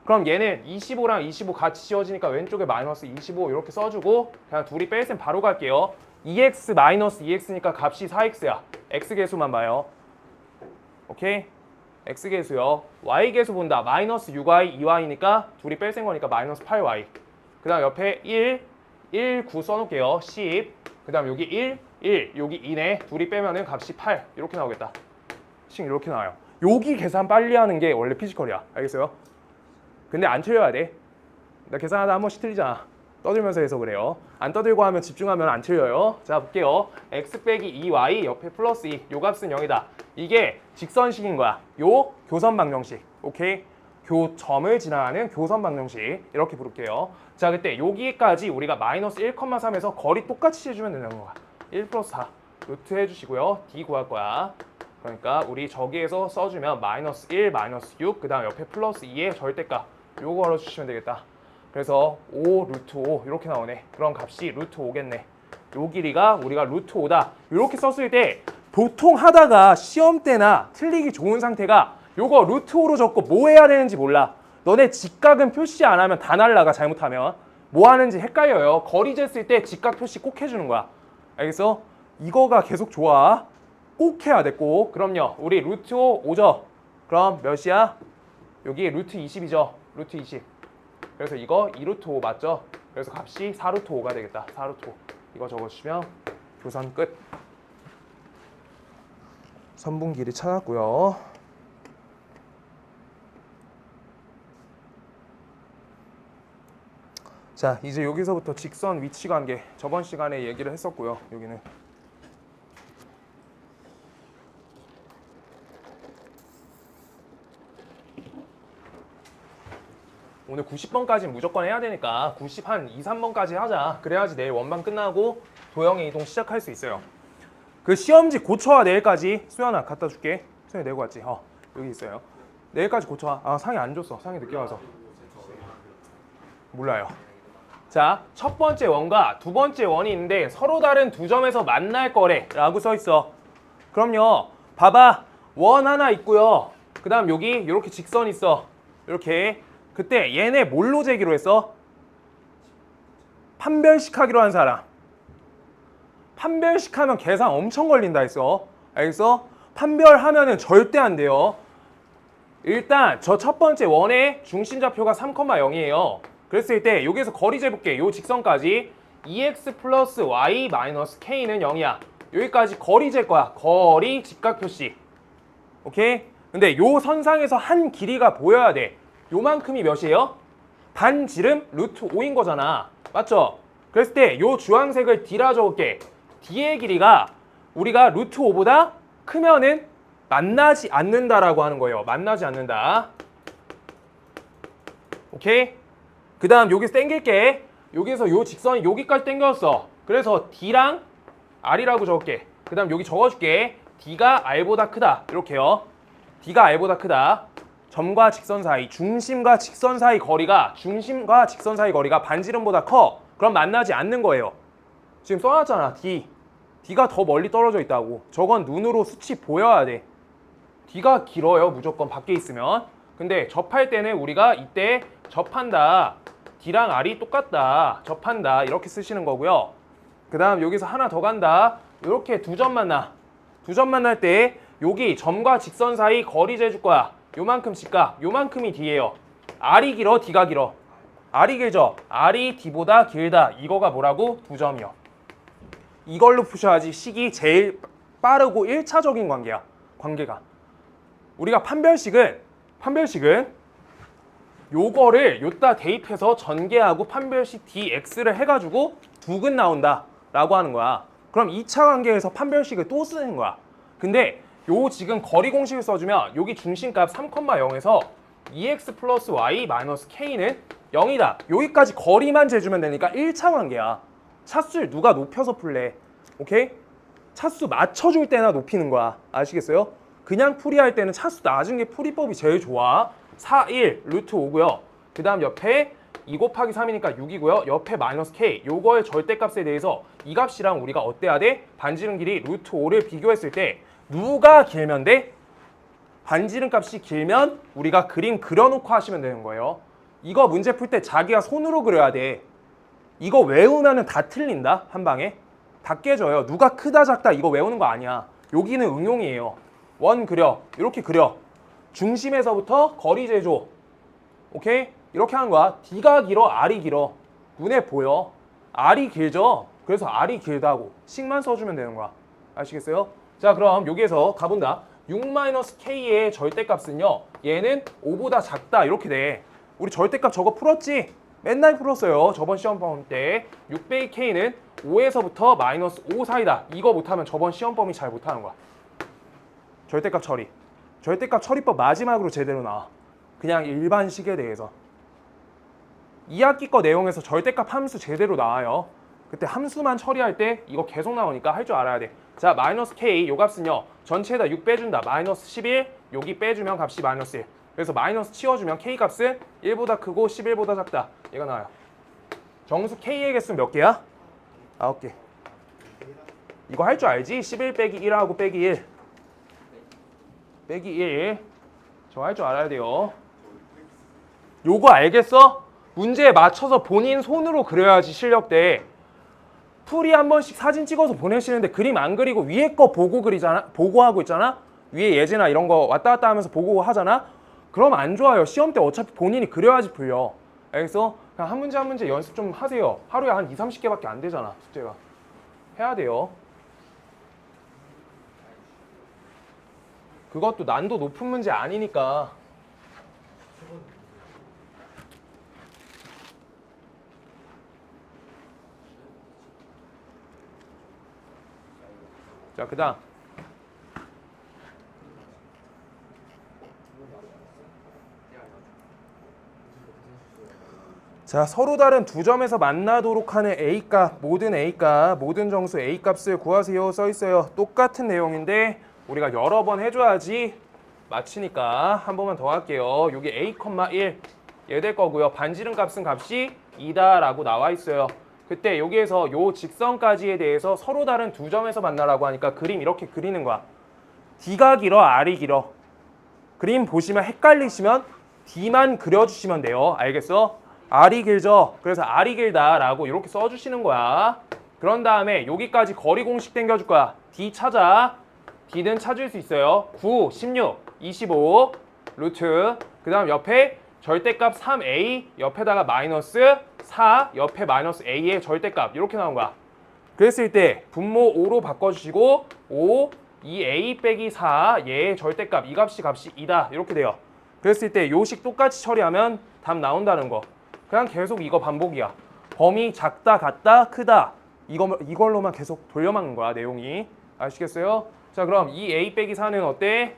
그럼 얘는 25랑 25 같이 지워지니까 왼쪽에 마이너스 25 이렇게 써주고 그냥 둘이 뺄셈 바로 갈게요. 2x 마이너스 2x니까 값이 4x야. x계수만 봐요. 오케이? x계수요. y계수 본다. 마이너스 6y, 2y니까 둘이 뺄센 거니까 마이너스 8y. 그 다음 옆에 1, 1, 9 써놓을게요. 10. 그 다음 여기 1, 1, 여기 2네. 둘이 빼면은 값이 8. 이렇게 나오겠다. 식 이렇게 나와요. 여기 계산 빨리 하는 게 원래 피지컬이야. 알겠어요? 근데 안 틀려야 돼. 나 계산하다 한 번씩 틀리잖아. 떠들면서 해서 그래요. 안 떠들고 하면 집중하면 안 틀려요. 자 볼게요. x 빼기 2y 옆에 플러스 2. 요 값은 0이다. 이게 직선식인 거야. 요 교선 방정식. 오케이? 교점을 지나가는 교선 방정식. 이렇게 부를게요. 자 그때 여기까지 우리가 마이너스 1,3에서 거리 똑같이 해주면 되는 거야. 1 플러스 4 루트 해주시고요. d 구할 거야. 그러니까 우리 저기에서 써주면 마이너스 1, 마이너스 6, 그 다음 옆에 플러스 2의 절대값. 요거 걸어주시면 되겠다. 그래서 5 루트 5 이렇게 나오네. 그럼 값이 루트 5겠네. 요 길이가 우리가 루트 5다. 이렇게 썼을 때 보통 하다가 시험 때나 틀리기 좋은 상태가 요거 루트 5로 적고 뭐 해야 되는지 몰라. 너네 직각은 표시 안 하면 다 날라가. 잘못하면 뭐 하는지 헷갈려요. 거리 쟀을 때 직각 표시 꼭 해주는 거야. 알겠어? 이거가 계속 좋아. 꼭 해야 돼. 꼭. 그럼요. 우리 루트 5 5죠. 그럼 몇이야? 여기 루트 20이죠. 루트 20. 그래서 이거 2루트 5 맞죠? 그래서 값이 4루트 5가 되겠다. 4루트 5. 이거 적어주시면 교선 끝. 선분 길이 찾았고요. 자, 이제 여기서부터 직선 위치 관계. 저번 시간에 얘기를 했었고요. 여기는 오늘 90번까지 무조건 해야 되니까 90 한 2, 3번까지 하자. 그래야지 내일 원반 끝나고 도형의 이동 시작할 수 있어요. 그 시험지 고쳐와 내일까지. 수연아 갖다 줄게. 수연이 내고 왔지? 여기 있어요. 내일까지 고쳐와. 아 상이 안 줬어. 상이 늦게 와서. 몰라요. 자, 첫 번째 원과 두 번째 원이 있는데 서로 다른 두 점에서 만날 거래 라고 써 있어. 그럼요. 봐봐. 원 하나 있고요. 그 다음 여기 이렇게 직선 있어. 이렇게. 그때 얘네 뭘로 재기로 했어? 판별식 하기로 한 사람. 판별식 하면 계산 엄청 걸린다 했어. 알겠어? 판별하면은 절대 안 돼요. 일단 저 첫 번째 원의 중심좌표가 3,0이에요. 그랬을 때 여기서 거리 재볼게. 요 직선까지 2x 플러스 y 마이너스 k는 0이야. 여기까지 거리 잴 거야. 거리 직각 표시. 오케이? 근데 요 선상에서 한 길이가 보여야 돼. 요만큼이 몇이에요? 반지름 루트 5인 거잖아. 맞죠? 그랬을 때 요 주황색을 D라 적을게. D의 길이가 우리가 루트 5보다 크면은 만나지 않는다라고 하는 거예요. 만나지 않는다. 오케이? 그 다음 여기서 땡길게. 여기서 요 직선이 여기까지 땡겼어. 그래서 D랑 R이라고 적을게. 그 다음 여기 적어줄게. D가 R보다 크다. 이렇게요. D가 R보다 크다. 점과 직선 사이, 중심과 직선 사이 거리가 반지름보다 커. 그럼 만나지 않는 거예요. 지금 써놨잖아. D가 더 멀리 떨어져 있다고. 저건 눈으로 수치 보여야 돼. D가 길어요. 무조건 밖에 있으면. 근데 접할 때는 우리가 이때 접한다. D랑 R이 똑같다. 접한다. 이렇게 쓰시는 거고요. 그 다음 여기서 하나 더 간다. 이렇게 두 점 만나. 두 점 만날 때 여기 점과 직선 사이 거리 재줄 거야. 요만큼 직각, 요만큼이 D예요. R이 길어, D가 길어. R이 길죠? R이 D보다 길다. 이거가 뭐라고? 두 점이요. 이걸로 푸셔야지 식이 제일 빠르고 1차적인 관계야. 관계가. 우리가 판별식은 요거를 요따 대입해서 전개하고 판별식 dx를 해가지고 두근 나온다 라고 하는 거야. 그럼 2차 관계에서 판별식을 또 쓰는 거야. 근데 요 지금 거리 공식을 써주면 여기 중심값 3,0에서 2x 플러스 y 마이너스 k는 0이다. 여기까지 거리만 재주면 되니까 1차 관계야. 차수를 누가 높여서 풀래. 오케이? 차수 맞춰줄 때나 높이는 거야. 아시겠어요? 그냥 풀이할 때는 차수 낮은 게 풀이법이 제일 좋아. 4, 1, 루트 5고요. 그 다음 옆에 2 곱하기 3이니까 6이고요. 옆에 마이너스 k. 요거의 절대값에 대해서 이 값이랑 우리가 어때야 돼? 반지름 길이 루트 5를 비교했을 때 누가 길면 돼? 반지름 값이 길면 우리가 그림 그려놓고 하시면 되는 거예요. 이거 문제 풀 때 자기가 손으로 그려야 돼. 이거 외우면은 다 틀린다. 한 방에. 다 깨져요. 누가 크다 작다 이거 외우는 거 아니야. 여기는 응용이에요. 원 그려. 이렇게 그려. 중심에서부터 거리 재줘. 오케이? 이렇게 하는 거야. D가 길어, R이 길어. 눈에 보여. R이 길죠? 그래서 R이 길다고 식만 써주면 되는 거야. 아시겠어요? 자, 그럼 여기에서 가본다. 6-K의 절대값은요. 얘는 5보다 작다 이렇게 돼. 우리 절대값 저거 풀었지? 맨날 풀었어요. 저번 시험범위 때 6배의 K는 5에서부터 -5 사이다. 이거 못하면 저번 시험범위 잘 못하는 거야. 절대값 처리. 절대값 처리법 마지막으로 제대로 나와. 그냥 일반식에 대해서. 2학기 거 내용에서 절대값 함수 제대로 나와요. 그때 함수만 처리할 때 이거 계속 나오니까 할 줄 알아야 돼. 자, -K 요 값은요. 전체에다 6 빼준다. -11 여기 빼주면 값이 -1. 그래서 마이너스 치워주면 K 값은 1보다 크고 11보다 작다. 얘가 나와요. 정수 K의 개수는 몇 개야? 9개. 이거 할 줄 알지? 11 빼기 1하고 빼기 1. 빼기 1. 저거 할 줄 알아야 돼요. 요거 알겠어? 문제에 맞춰서 본인 손으로 그려야지 실력돼. 풀이 한 번씩 사진 찍어서 보내시는데 그림 안 그리고 위에 거 보고 그리잖아. 보고 하고 있잖아. 위에 예제나 이런 거 왔다 갔다 하면서 보고 하잖아. 그럼 안 좋아요. 시험 때 어차피 본인이 그려야지 풀려. 알겠어? 그냥 한 문제 한 문제 연습 좀 하세요. 하루에 한 2-30개밖에 안 되잖아. 숙제가. 해야 돼요. 그것도 난도 높은 문제 아니니까. 자, 그 다음. 자, 서로 다른 두 점에서 만나도록 하는 A값, 모든 정수 A값을 구하세요. 써있어요. 똑같은 내용인데 우리가 여러 번 해줘야지 맞히니까 한 번만 더 할게요. 여기 A,1 얘 될 거고요. 반지름 값은 값이 2다 라고 나와 있어요. 그때 여기에서 요 직선까지에 대해서 서로 다른 두 점에서 만나라고 하니까 그림 이렇게 그리는 거야. D가 길어, R이 길어. 그림 보시면 헷갈리시면 D만 그려주시면 돼요. 알겠어? R이 길죠? 그래서 R이 길다라고 이렇게 써주시는 거야. 그런 다음에 여기까지 거리 공식 당겨줄 거야. D 찾아. D는 찾을 수 있어요. 9, 16, 25, 루트. 그 다음 옆에 절대값 3a, 옆에다가 -4, 옆에 -a의 절대값 이렇게 나온 거야. 그랬을 때 분모 5로 바꿔주시고 5, 2a 빼기 4, 얘의 절대값, 이 값이 2다 이렇게 돼요. 그랬을 때 요식 똑같이 처리하면 답 나온다는 거. 그냥 계속 이거 반복이야. 범위 작다, 같다, 크다 이걸로만 계속 돌려막는 거야 내용이. 아시겠어요? 자, 그럼 이 a 빼기 4는 어때?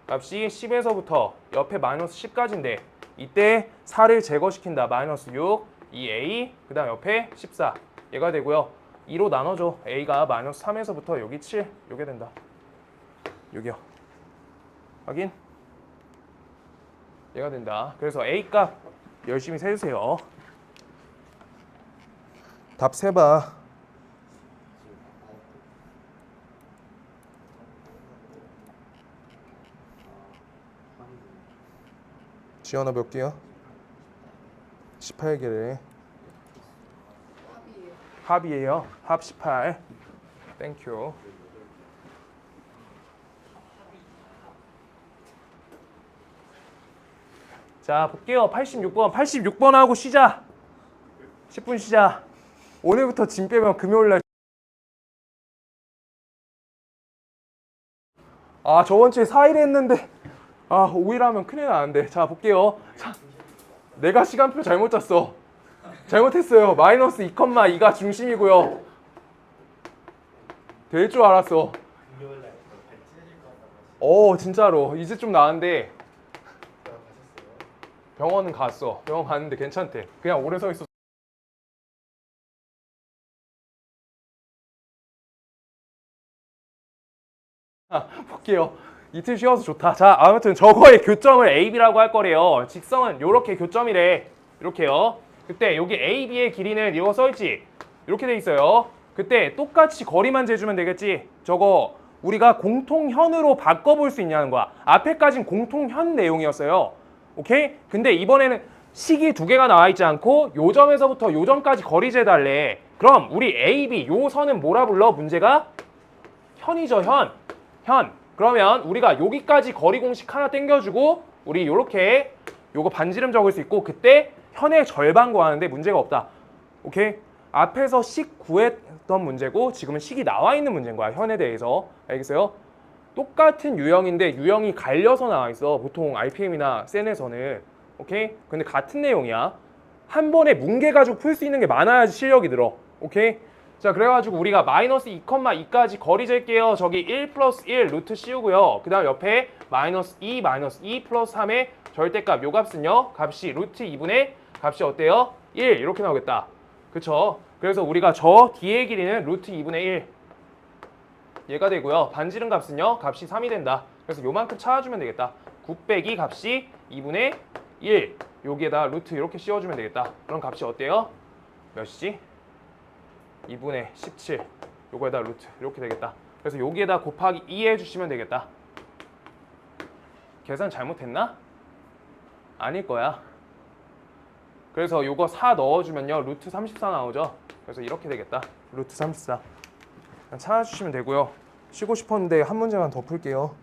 값이 10에서부터 옆에 -10까지인데 이때 4를 제거시킨다. -6, 2a, 그 다음 옆에 14 얘가 되고요. 2로 나눠줘. a가 -3에서부터 여기 7 요게 된다. 여기요. 확인? 얘가 된다. 그래서 a 값 열심히 세주세요. 답 세봐. 지연아 몇 개야? 18개래. 합이에요. 합 18. 땡큐. 자, 볼게요. 86번. 86번 하고 쉬자. 10분 쉬자. 오늘부터 짐 빼면 금요일날. 아, 저번 주에 4일 했는데 5일 하면 큰일 나는데. 자, 볼게요. 자, 내가 시간표 잘못 짰어. 잘못했어요. -2,2가 중심이고요. 될 줄 알았어. 진짜로. 이제 좀 나은데. 병원은 갔어. 병원 갔는데 괜찮대. 그냥 오래 서 있어. 볼게요. 이틀 쉬어서 좋다. 자, 아무튼 저거의 교점을 A, B라고 할 거래요. 직선은 요렇게 교점이래. 이렇게요. 그때 여기 A, B의 길이는 이거 써있지? 이렇게 돼 있어요. 그때 똑같이 거리만 재주면 되겠지? 저거 우리가 공통현으로 바꿔볼 수 있냐는 거야. 앞에까진 공통현 내용이었어요. 오케이? 근데 이번에는 식이 두 개가 나와 있지 않고 요 점에서부터 요 점까지 거리 재달래. 그럼 우리 A, B 요 선은 뭐라 불러? 문제가 현이죠, 현. 현. 그러면 우리가 여기까지 거리 공식 하나 땡겨주고 우리 요렇게 요거 반지름 적을 수 있고 그때 현의 절반 구하는데 문제가 없다. 오케이? 앞에서 식 구했던 문제고 지금은 식이 나와 있는 문제인 거야. 현에 대해서. 알겠어요? 똑같은 유형인데 유형이 갈려서 나와 있어. 보통 RPM이나 센에서는. 오케이? 근데 같은 내용이야. 한 번에 뭉개 가지고 풀 수 있는 게 많아야지 실력이 늘어. 오케이? 자, 그래가지고 우리가 마이너스 2,2까지 거리 잴게요. 저기 1 플러스 1 루트 씌우고요. 그 다음 옆에 마이너스 2 플러스 3의 절대값. 요 값은요. 값이 루트 2분의 값이 어때요? 1 이렇게 나오겠다. 그쵸? 그래서 우리가 저 뒤의 길이는 루트 2분의 1 얘가 되고요. 반지름 값은요. 값이 3이 된다. 그래서 요만큼 찾아주면 되겠다. 9 빼기 값이 2분의 1 여기에다 루트 이렇게 씌워주면 되겠다. 그럼 값이 어때요? 몇이지? 2분의 17 요거에다 루트 이렇게 되겠다. 그래서 여기에다 곱하기 2 해주시면 되겠다. 계산 잘못했나? 아닐 거야. 그래서 요거 4 넣어주면요 루트 34 나오죠. 그래서 이렇게 되겠다. 루트 34 찾아주시면 되고요. 쉬고 싶었는데 한 문제만 더 풀게요.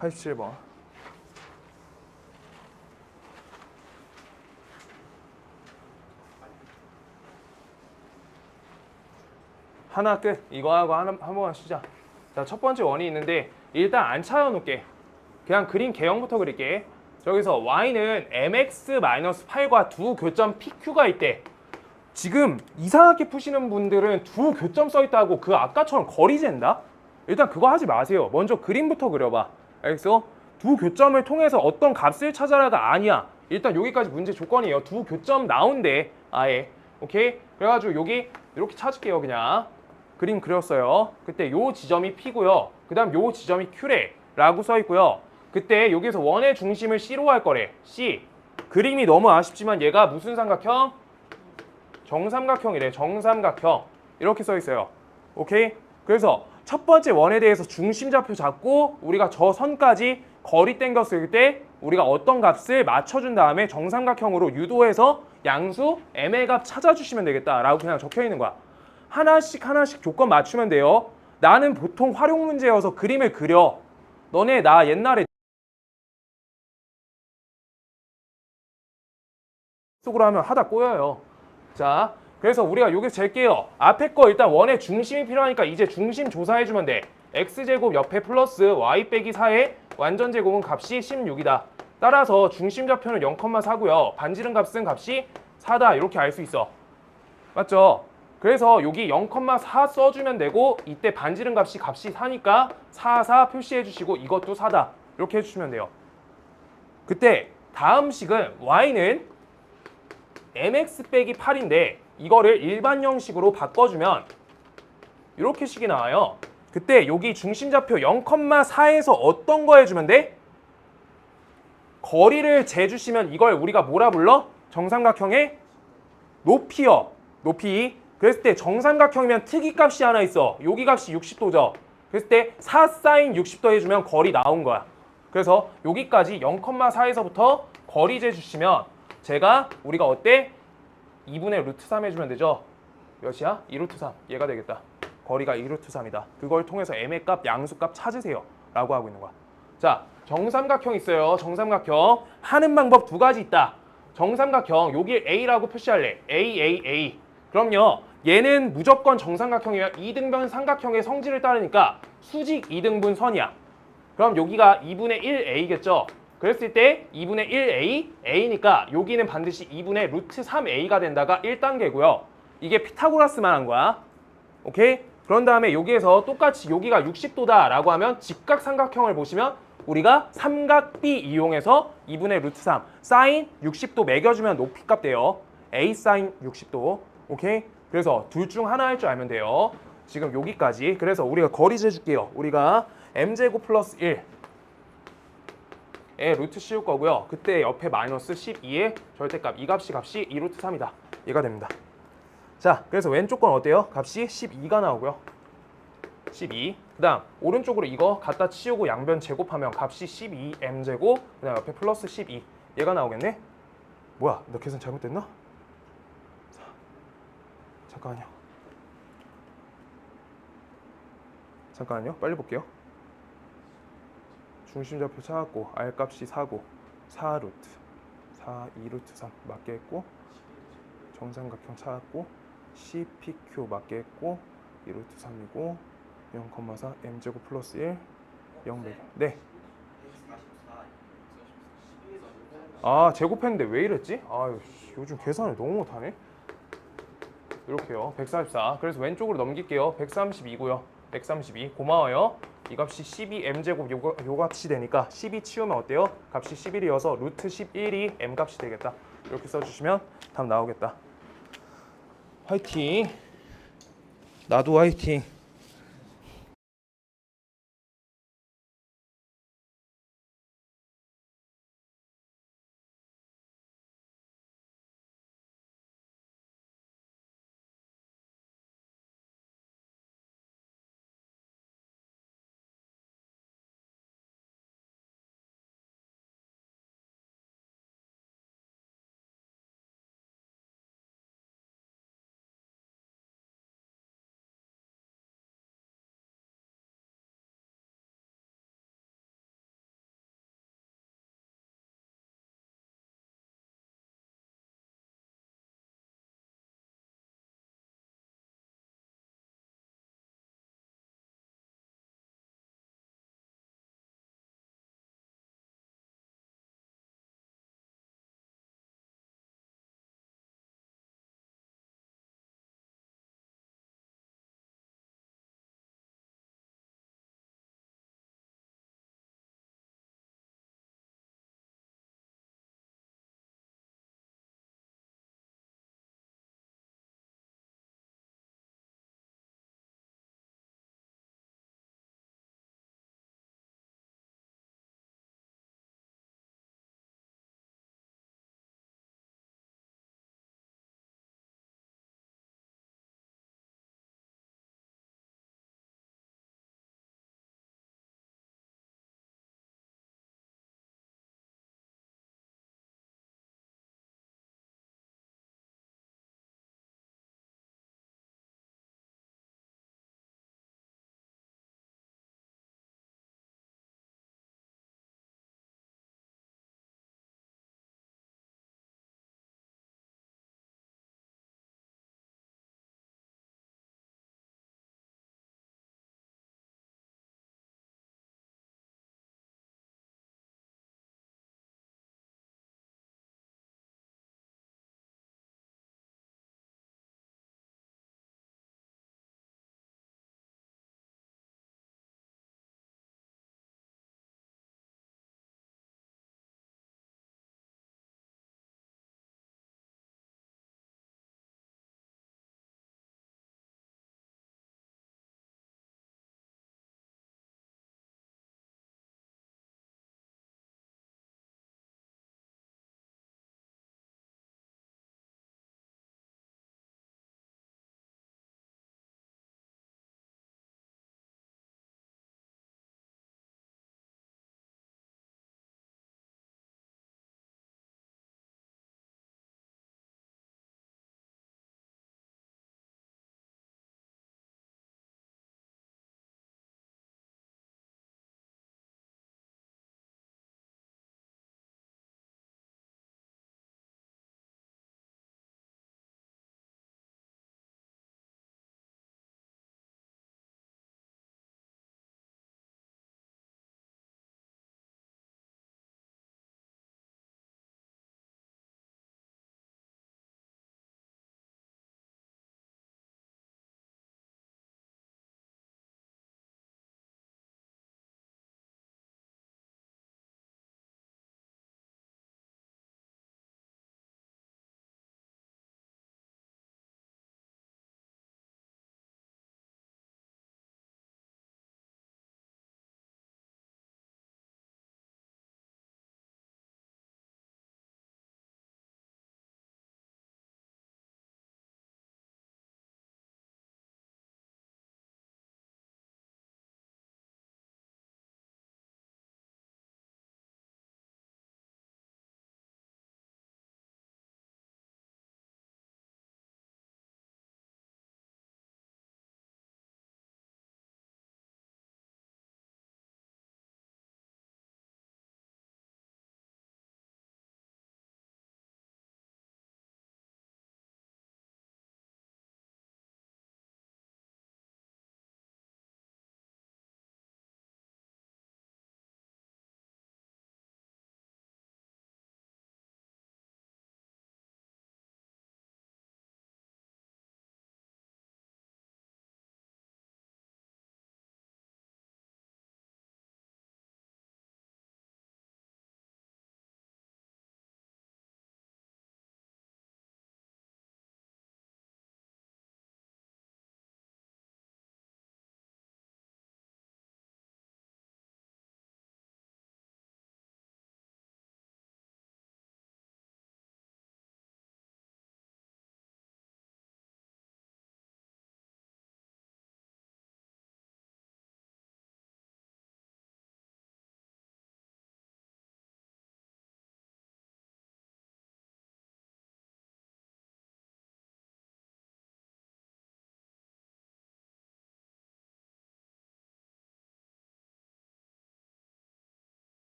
(87번) 하나 끝. 이거 하고 한 번만 쉬자. 자, 첫 번째 원이 있는데 일단 안 찾아놓을게. 그냥 그림 개형부터 그릴게. 저기서 y는 mx-8과 두 교점 pq가 있대. 지금 이상하게 푸시는 분들은 두 교점 써있다고 그 아까처럼 거리 잰다? 일단 그거 하지 마세요. 먼저 그림부터 그려봐. 알겠어? 두 교점을 통해서 어떤 값을 찾아라가 아니야. 일단 여기까지 문제 조건이에요. 두 교점 나온대. 아예. 오케이? 그래가지고 여기 이렇게 찾을게요. 그냥. 그림 그렸어요. 그때 요 지점이 P고요. 그 다음 요 지점이 Q래 라고 써있고요. 그때 여기서 원의 중심을 C로 할 거래. C. 그림이 너무 아쉽지만 얘가 무슨 삼각형? 정삼각형이래. 정삼각형. 이렇게 써있어요. 오케이? 그래서 첫 번째 원에 대해서 중심좌표 잡고 우리가 저 선까지 거리 땡겼을 때 우리가 어떤 값을 맞춰준 다음에 정삼각형으로 유도해서 양수 m의 값 찾아주시면 되겠다라고 그냥 적혀있는 거야. 하나씩 조건 맞추면 돼요. 나는 보통 활용 문제여서 그림을 그려. 너네 나 옛날에 속으로 하면 하다 꼬여요. 자, 그래서 우리가 여기서 잴게요. 앞에 거 일단 원의 중심이 필요하니까 이제 중심 조사해주면 돼. x제곱 옆에 플러스 y 빼기 4의 완전 제곱은 값이 16이다. 따라서 중심 좌표는 0,4고요. 반지름 값은 값이 4다. 이렇게 알 수 있어. 맞죠? 그래서 여기 0,4 써주면 되고 이때 반지름 값이 4니까 4 표시해 주시고 이것도 4다. 이렇게 해주시면 돼요. 그때 다음 식은 y는 mx 빼기 8인데 이거를 일반 형식으로 바꿔주면 이렇게 식이 나와요. 그때 여기 중심좌표 0,4에서 어떤 거 해주면 돼? 거리를 재주시면 이걸 우리가 뭐라 불러? 정삼각형의 높이요. 높이. 그랬을 때 정삼각형이면 특이값이 하나 있어. 여기 값이 60도죠. 그랬을 때 4 사인 60도 해주면 거리 나온 거야. 그래서 여기까지 0,4에서부터 거리 재주시면 제가 우리가 어때? 2분의 루트 3 해주면 되죠. 몇이야? 2루트 3. 얘가 되겠다. 거리가 2루트 3이다. 그걸 통해서 m의 값, 양수값 찾으세요. 라고 하고 있는 거야. 자, 정삼각형 있어요. 정삼각형. 하는 방법 두 가지 있다. 정삼각형, 여기 A라고 표시할래. A. 그럼요. 얘는 무조건 정삼각형이면 이등변 삼각형의 성질을 따르니까 수직 이등분 선이야. 그럼 여기가 2분의 1A겠죠. 그랬을 때 2분의 1A, A니까 여기는 반드시 2분의 루트 3A가 된다가 1단계고요. 이게 피타고라스만 한 거야. 오케이? 그런 다음에 여기에서 똑같이 여기가 60도다 라고 하면 직각삼각형을 보시면 우리가 삼각비 이용해서 2분의 루트 3 사인 60도 매겨주면 높이값 돼요. A 사인 60도. 오케이? 그래서 둘 중 하나 할 줄 알면 돼요. 지금 여기까지. 그래서 우리가 거리 재줄게요. 우리가 m제곱 플러스 1에 루트 씌울 거고요. 그때 옆에 마이너스 12의 절대값. 이 값이 2루트 3이다. 얘가 됩니다. 자, 그래서 왼쪽 건 어때요? 값이 12가 나오고요. 12. 그 다음 오른쪽으로 이거 갖다 치우고 양변 제곱하면 값이 12m제곱 그 다음 옆에 플러스 12 얘가 나오겠네? 뭐야? 너 계산 잘못됐나? 잠깐만요. 빨리 볼게요. 중심좌표 찾았고 R 값이 4고 4루트 4 2루트 3 맞게 했고 정삼각형 찾았고 CPQ 맞게 했고 2루트 3이고 0,4 M제곱 플러스 1 0 0 네. 아 제곱했는데 왜 이랬지? 아유 요즘 계산을 너무 못하네. 이렇게요. 144. 그래서 왼쪽으로 넘길게요. 132고요. 132. 고마워요. 이 값이 12m제곱 요 값이 되니까 12 치우면 어때요? 값이 11이어서 루트 11이 m 값이 되겠다. 이렇게 써주시면 답 나오겠다. 화이팅. 나도 화이팅.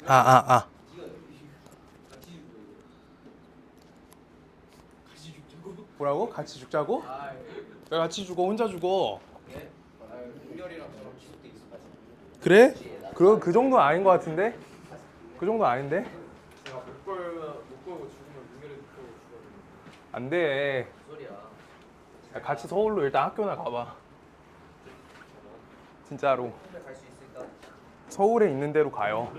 아. 네가 같이 죽고 이거. 같이 죽자고? 뭐라고? 같이 죽자고? 아, 왜 같이 죽어? 혼자 죽어. 예? 아, 은열이랑 저랑 지속돼 있어가지고. 그래? 그 정도는 아닌 것 같은데? 그 정도 아닌데? 내가 못 걸고 죽으면 은열이 못 걸고 죽어야 안 돼. 무슨 소리야? 야, 같이 서울로 일단 학교나 가봐. 진짜로. 근데 갈 수 있을까? 서울에 있는 대로 가요.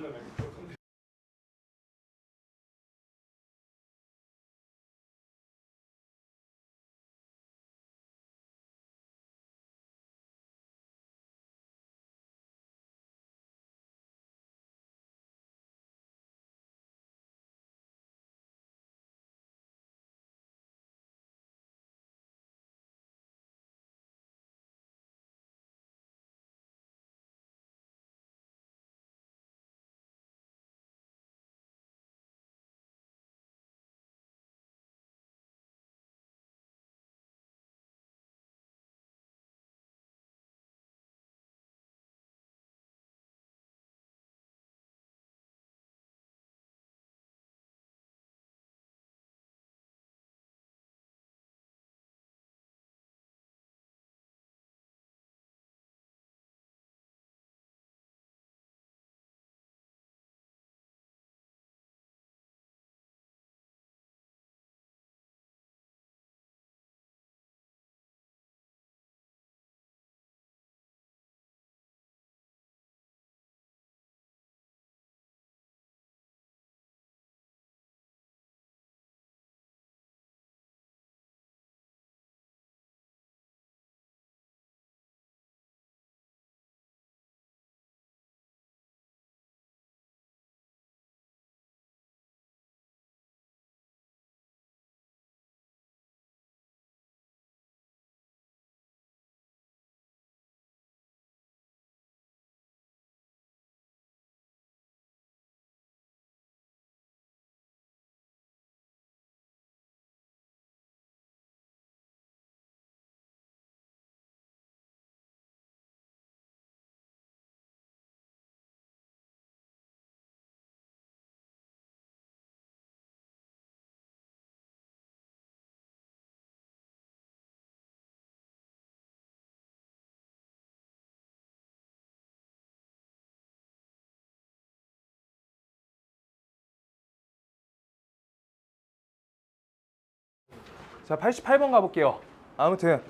자, 88번 가볼게요. 아무튼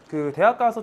그 대학 가서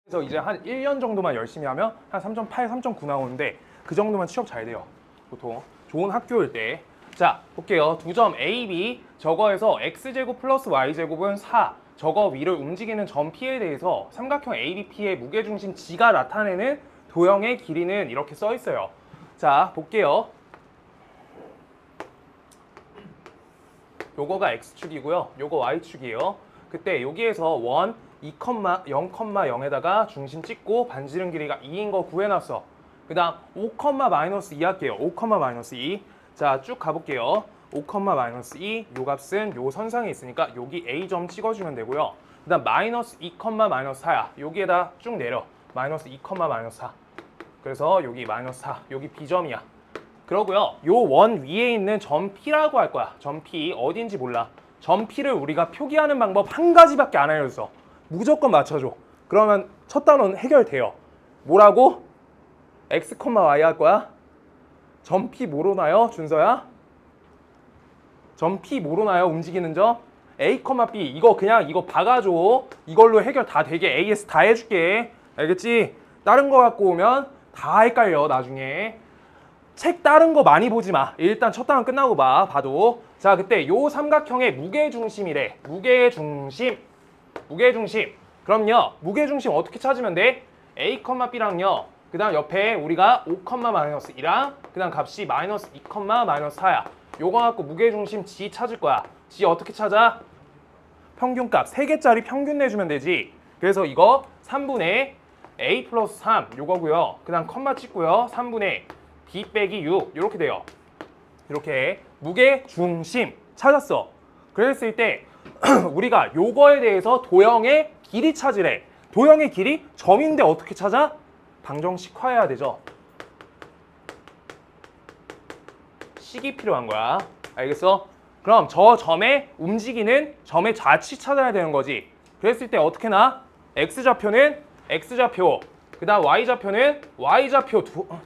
그래서 이제 한 1년 정도만 열심히 하면 한 3.8, 3.9 나오는데 그 정도만 취업 잘 돼요. 보통 좋은 학교일 때. 자, 볼게요. 두 점 A, B 저거에서 x제곱 플러스 y제곱은 4. 저거 위를 움직이는 점 P에 대해서 삼각형 ABP의 무게중심 G가 나타내는 도형의 길이는 이렇게 써 있어요. 자, 볼게요. 요거가 x축이고요. 요거 y축이에요. 그때 여기에서 원 2,0,0에다가 중심 찍고 반지름 길이가 2인 거 구해놨어. 그 다음 5,-2 할게요. 5,-2. 자, 쭉 가볼게요. 5,-2. 요 값은 요 선상에 있으니까 여기 A점 찍어주면 되고요. 그 다음 마이너스 2,-4야. 여기에다 쭉 내려. 마이너스 2,-4. 그래서 여기 마이너스 4. 여기 B점이야. 그러고요. 요 원 위에 있는 점 P라고 할 거야. 점 P 어딘지 몰라. 점 P를 우리가 표기하는 방법 한 가지밖에 안 알려줬어. 무조건 맞춰줘. 그러면 첫 단원 해결돼요. 뭐라고? x, y 할 거야? 점 P 뭐로 나요? 준서야? 점 P 뭐로 나요? 움직이는 점? A, B 이거 그냥 이거 박아줘. 이걸로 해결 다 되게 AS 다 해줄게. 알겠지? 다른 거 갖고 오면 다 헷갈려 나중에. 책 다른 거 많이 보지 마. 일단 첫 단원 끝나고 봐도. 자, 그때 요 삼각형의 무게중심이래. 무게중심. 그럼요. 무게중심 어떻게 찾으면 돼? A, B랑요. 그 다음 옆에 우리가 5,-2랑 그 다음 값이 마이너스 2,-4야. 요거 갖고 무게중심 G 찾을 거야. G 어떻게 찾아? 평균값. 3개짜리 평균 내주면 되지. 그래서 이거 3분의 a 플러스 3 요거고요. 그 다음 컴마 찍고요. 3분의 b 빼기 6 이렇게 돼요. 이렇게 무게 중심 찾았어. 그랬을 때 우리가 요거에 대해서 도형의 길이 찾으래. 도형의 길이 점인데 어떻게 찾아? 방정식화해야 되죠. 식이 필요한 거야. 알겠어? 그럼 저 점의 움직이는 점의 좌치 찾아야 되는 거지. 그랬을 때 어떻게 나? x좌표는 x좌표, 그 다음 y좌표는 y좌표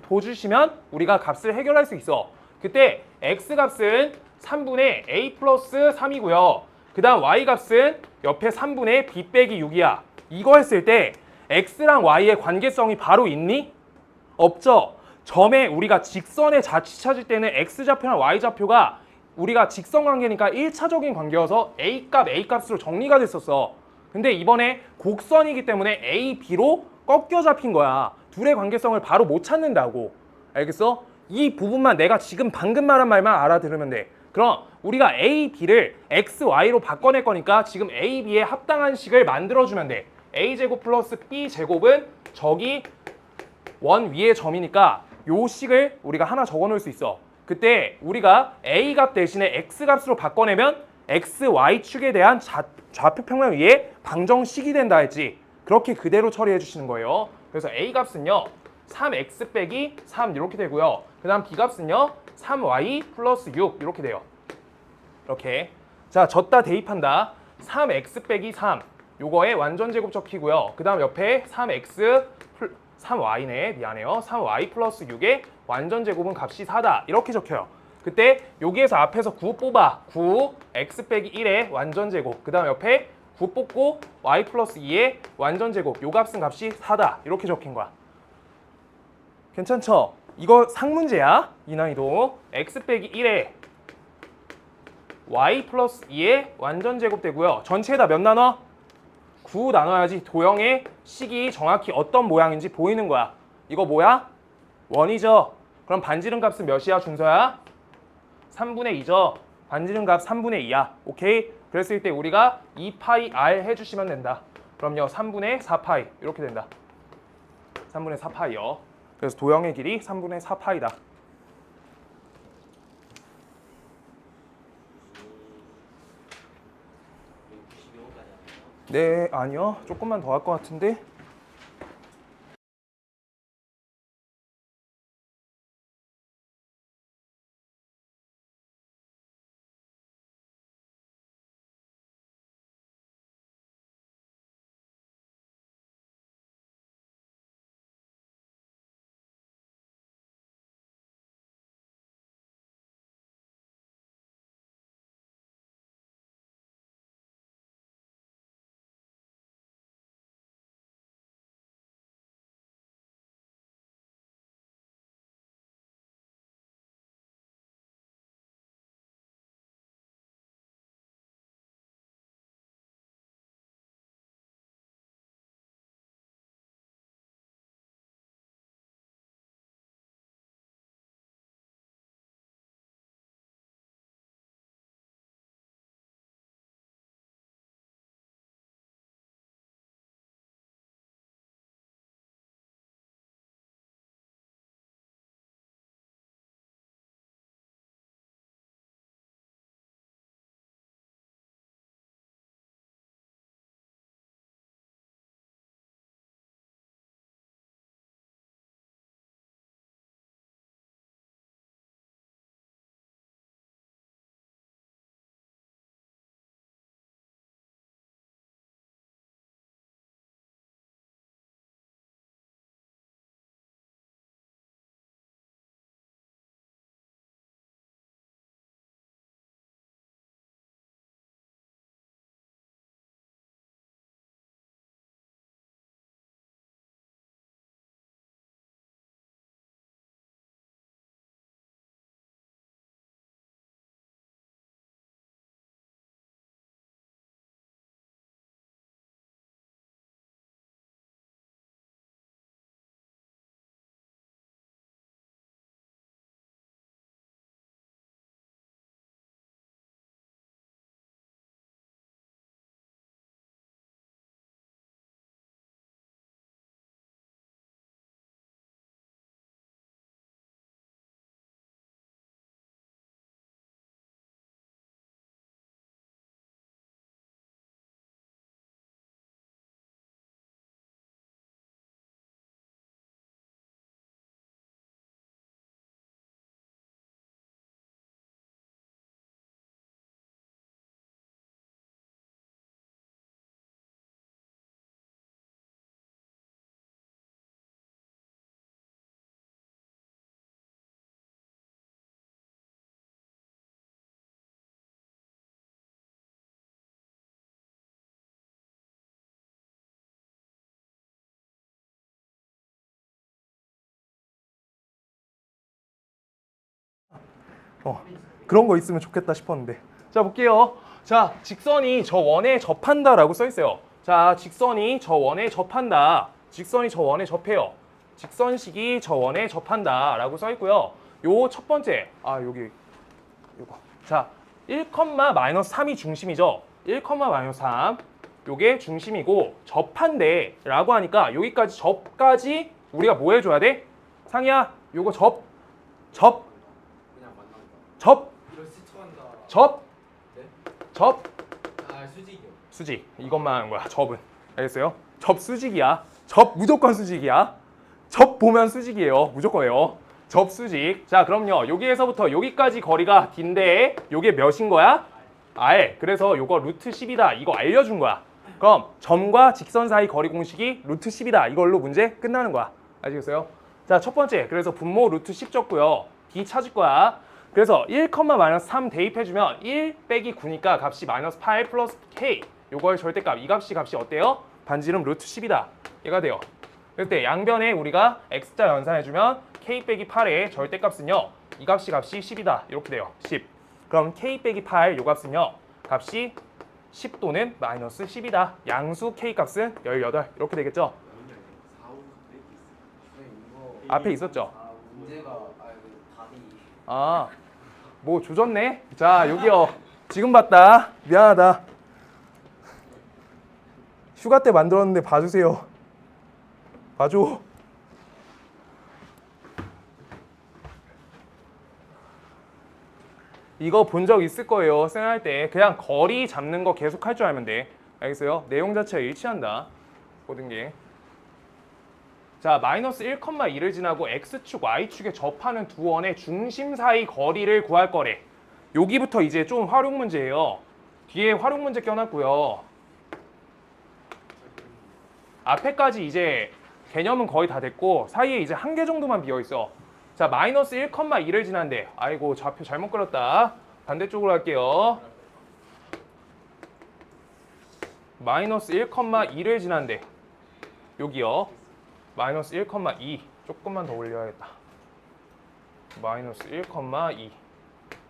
둬주시면 우리가 값을 해결할 수 있어. 그때 x값은 3분의 a 플러스 3이고요. 그 다음 y값은 옆에 3분의 b 빼기 6이야. 이거 했을 때 x랑 y의 관계성이 바로 있니? 없죠. 점에 우리가 직선의 좌치 찾을 때는 x좌표랑 y좌표가 우리가 직선 관계니까 1차적인 관계여서 a값, a값으로 정리가 됐었어. 근데 이번에 곡선이기 때문에 a, b로 꺾여 잡힌 거야. 둘의 관계성을 바로 못 찾는다고. 알겠어? 이 부분만 내가 지금 방금 말한 말만 알아들으면 돼. 그럼 우리가 a, b를 x, y로 바꿔낼 거니까 지금 a, b의 합당한 식을 만들어주면 돼. a제곱 플러스 b제곱은 저기 원 위의 점이니까 요 식을 우리가 하나 적어 놓을 수 있어. 그때 우리가 a값 대신에 x값으로 바꿔내면 x, y축에 대한 좌표 평면 위에 방정식이 된다 했지. 그렇게 그대로 처리해 주시는 거예요. 그래서 a값은요 3x 빼기 3 이렇게 되고요. 그 다음 b값은요 3y 플러스 6 이렇게 돼요. 이렇게. 자, 졌다 대입한다. 3x 빼기 3 요거에 완전 제곱 적히고요. 그 다음 옆에 3y네. 미안해요. 3y 플러스 6의 완전 제곱은 값이 4다. 이렇게 적혀요. 그때 여기에서 앞에서 9 뽑아. 9 x 빼기 1의 완전 제곱. 그 다음 옆에 9 뽑고 y 플러스 2의 완전 제곱. 요 값은 값이 4다. 이렇게 적힌 거야. 괜찮죠? 이거 상문제야. 이 난이도. x 빼기 1의 y 플러스 2의 완전 제곱 되고요. 전체에다 몇 나눠? 9 나눠야지 도형의 식이 정확히 어떤 모양인지 보이는 거야. 이거 뭐야? 원이죠. 그럼 반지름 값은 몇이야, 준서야? 3분의 2죠. 반지름 값 3분의 2야. 오케이? 그랬을 때 우리가 2파이 r 해주시면 된다. 그럼요, 3분의 4파이 이렇게 된다. 3분의 4파이요. 그래서 도형의 길이 3분의 4파이다. 네, 아니요. 조금만 더 할 것 같은데. 그런 거 있으면 좋겠다 싶었는데. 자, 볼게요. 자, 직선이 저 원에 접한다라고 써 있어요. 자, 직선이 저 원에 접한다. 직선이 저 원에 접해요. 직선식이 저 원에 접한다라고 써 있고요. 요 첫 번째, 여기 요거. 자, 1,-3이 중심이죠. 1,-3. 요게 중심이고 접한대라고 하니까 여기까지 접까지 우리가 뭐 해줘야 돼? 상이야, 요거 접. 그냥 만난다. 접. 이걸 스쳐간다. 접. 네? 접. 수직이요. 수직. 이것만 하는 거야. 접은. 알겠어요? 접 수직이야. 접 무조건 수직이야. 접 보면 수직이에요. 무조건이에요. 접 수직. 자, 그럼요. 여기에서부터 여기까지 거리가 D인데 요게 몇인 거야? R. 그래서 요거 루트 10이다. 이거 알려준 거야. 그럼 점과 직선 사이 거리 공식이 루트 10이다. 이걸로 문제 끝나는 거야. 아시겠어요? 자, 첫 번째. 그래서 분모 루트 10 적고요. D 찾을 거야. 그래서 1,-3 대입해주면 1 빼기 9니까 값이 -8 플러스 K. 요거의 절대값. 이 값이 어때요? 반지름 루트 10이다. 얘가 돼요. 그때 양변에 우리가 X자 연산해주면 K 빼기 8의 절대값은요. 이 값이 10이다. 이렇게 돼요. 10. 그럼 K 빼기 8 요 값은요. 값이 10 또는 마이너스 10이다. 양수 K 값은 18. 이렇게 되겠죠? 앞에 있었죠? 문제가 답이 뭐 조졌네? 자, 여기요. 지금 봤다. 미안하다. 휴가 때 만들었는데 봐주세요. 봐줘. 이거 본 적 있을 거예요. 생각할 때. 그냥 거리 잡는 거 계속 할 줄 알면 돼. 알겠어요? 내용 자체가 일치한다. 모든 게. 자, 마이너스 1,2를 지나고 X축, Y축에 접하는 두 원의 중심 사이 거리를 구할 거래. 여기부터 이제 좀 활용 문제예요. 뒤에 활용 문제 껴놨고요. 앞에까지 이제 개념은 거의 다 됐고 사이에 이제 한 개 정도만 비어 있어. 자, 마이너스 1,2를 지난데 아이고 좌표 잘못 그렸다. 반대쪽으로 할게요. 마이너스 1,2를 지난데 여기요. 마이너스 1,2 조금만 더 올려야겠다. 마이너스 1,2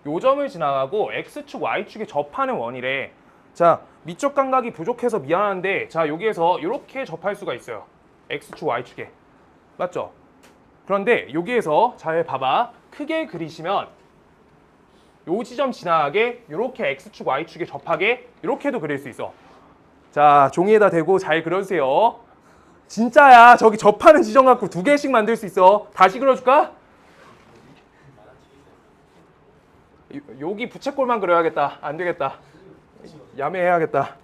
요 점을 지나가고 X축, Y축에 접하는 원이래. 자, 미적 감각이 부족해서 미안한데 자, 여기에서 이렇게 접할 수가 있어요. X축, Y축에. 맞죠? 그런데 여기에서 잘 봐봐. 크게 그리시면 요 지점 지나가게 이렇게 X축, Y축에 접하게 이렇게도 그릴 수 있어. 자, 종이에다 대고 잘 그려주세요. 진짜야. 저기 접하는 지점 갖고 두 개씩 만들 수 있어. 다시 그려줄까? 여기 부채꼴만 그려야겠다. 안 되겠다. 야매해야겠다.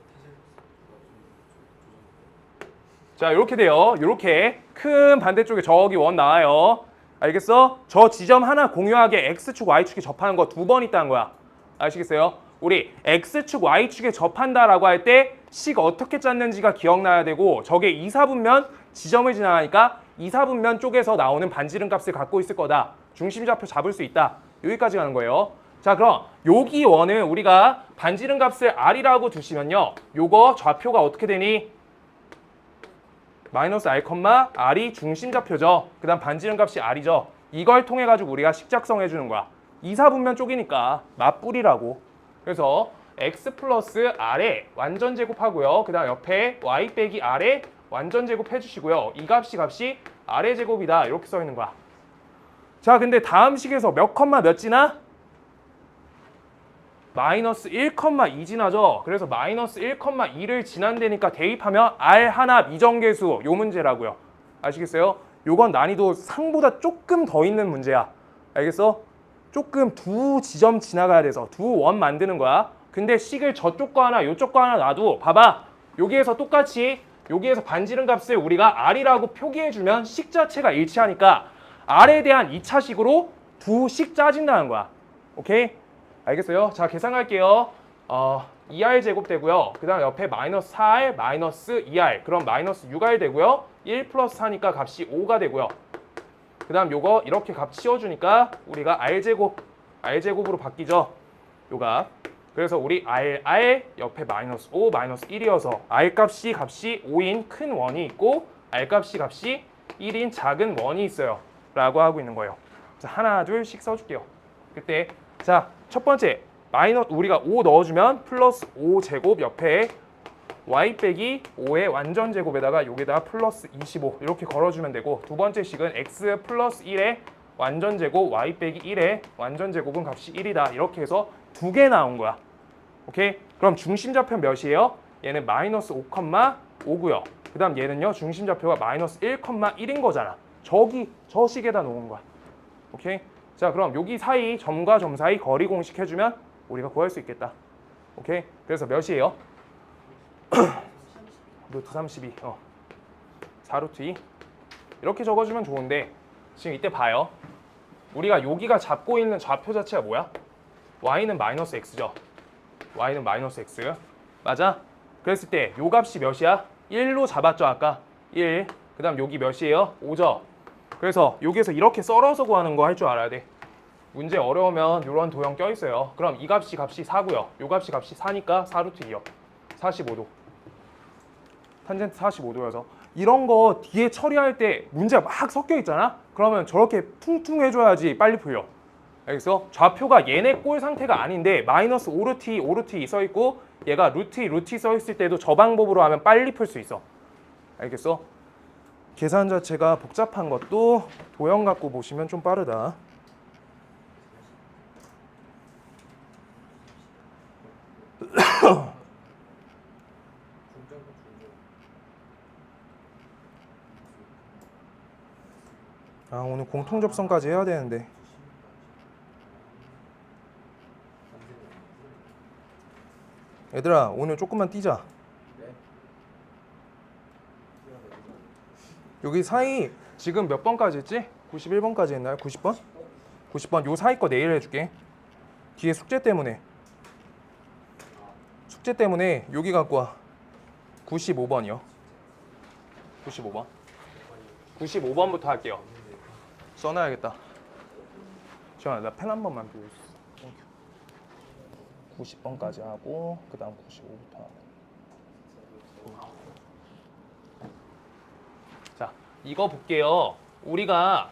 자, 이렇게 돼요. 이렇게 큰 반대쪽에 저기 원 나와요. 알겠어? 저 지점 하나 공유하게 X축, Y축에 접하는 거 두 번 있다는 거야. 아시겠어요? 우리 X축, Y축에 접한다라고 할 때 식 어떻게 짰는지가 기억나야 되고 저게 이사분면 지점을 지나가니까 이사분면 쪽에서 나오는 반지름 값을 갖고 있을 거다. 중심좌표 잡을 수 있다. 여기까지 가는 거예요. 자, 그럼 여기 원은 우리가 반지름 값을 R이라고 두시면요. 요거 좌표가 어떻게 되니? 마이너스 R, R이 중심좌표죠. 그 다음 반지름 값이 R이죠. 이걸 통해 가지고 우리가 식 작성해 주는 거야. 이사분면 쪽이니까 맞불이라고. 그래서 X 플러스 R에 완전 제곱하고요. 그 다음 옆에 Y 빼기 R에 완전 제곱 해주시고요. 이 값이 R의 제곱이다. 이렇게 써 있는 거야. 자, 근데 다음 식에서 몇 지나? 마이너스 1,2 지나죠. 그래서 마이너스 1,2를 지난다니까 대입하면 R 하나 미정계수 요 문제라고요. 아시겠어요? 요건 난이도 상보다 조금 더 있는 문제야. 알겠어? 조금 두 지점 지나가야 돼서 두 원 만드는 거야. 근데 식을 저쪽 거 하나 요쪽 거 하나 놔도 봐봐. 여기에서 똑같이 여기에서 반지름 값을 우리가 R이라고 표기해주면 식 자체가 일치하니까 R에 대한 2차식으로 두 식 짜진다는 거야. 오케이? 알겠어요? 자, 계산할게요. 2R 제곱 되고요. 그 다음 옆에 마이너스 4R, 마이너스 2R. 그럼 마이너스 6R 되고요. 1 플러스 4니까 값이 5가 되고요. 그 다음 요거 이렇게 값 씌워주니까 우리가 R제곱으로 바뀌죠. 요 값. 그래서 우리 R 옆에 마이너스 5, 마이너스 1이어서 R 값이 5인 큰 원이 있고 R 값이 1인 작은 원이 있어요. 라고 하고 있는 거예요. 자, 하나, 둘씩 써줄게요. 그때 자, 첫 번째 우리가 5 넣어주면 플러스 5제곱 옆에 y 빼기 5의 완전 제곱에다가 여기다가 플러스 25 이렇게 걸어주면 되고, 두 번째 식은 x 플러스 1의 완전 제곱 y 빼기 1의 완전 제곱은 값이 1이다. 이렇게 해서 두 개 나온 거야. 오케이? 그럼 중심좌표 몇이에요? 얘는 마이너스 5,5고요. 그 다음 얘는요, 중심좌표가 마이너스 1,1인 거잖아. 저 식에다 놓은 거야. 오케이? 자, 그럼 여기 사이, 점과 점 사이 거리 공식 해주면 우리가 구할 수 있겠다. 오케이? 그래서 몇이에요? 루트 32. 4루트 2. 이렇게 적어주면 좋은데, 지금 이때 봐요. 우리가 여기가 잡고 있는 좌표 자체가 뭐야? y는 마이너스 x죠. y는 마이너스 x. 맞아? 그랬을 때 요 값이 몇이야? 1로 잡았죠, 아까? 1. 그 다음 여기 몇이에요? 5죠. 그래서 여기에서 이렇게 썰어서 구하는 거 할 줄 알아야 돼. 문제 어려우면 이런 도형 껴있어요. 그럼 이 값이 4고요. 요 값이 4니까 4루트 2요. 45도. 탄젠트 45도여서. 이런 거 뒤에 처리할 때 문제가 막 섞여 있잖아? 그러면 저렇게 퉁퉁 해줘야지 빨리 풀려. 알겠어? 좌표가 얘네 꼴 상태가 아닌데 마이너스 5루트 2, 5루트 2 써있고 얘가 루트 2, 루트 2 써있을 때도 저 방법으로 하면 빨리 풀 수 있어. 알겠어? 계산 자체가 복잡한 것도 도형 갖고 보시면 좀 빠르다. 아, 오늘 공통 접선까지 해야 되는데. 얘들아, 오늘 조금만 뛰자. 여기 사이 지금 몇 번까지 했지? 91번까지 했나요? 90번? 90번. 요 사이 거 내일 해줄게. 뒤에 숙제 때문에 여기 갖고 와. 95번이요. 95번. 95번부터 할게요. 써놔야겠다. 지원아, 나 펜 한 번만 빌려줘. 90번까지 하고 그 다음 95부터 하고. 자, 이거 볼게요. 우리가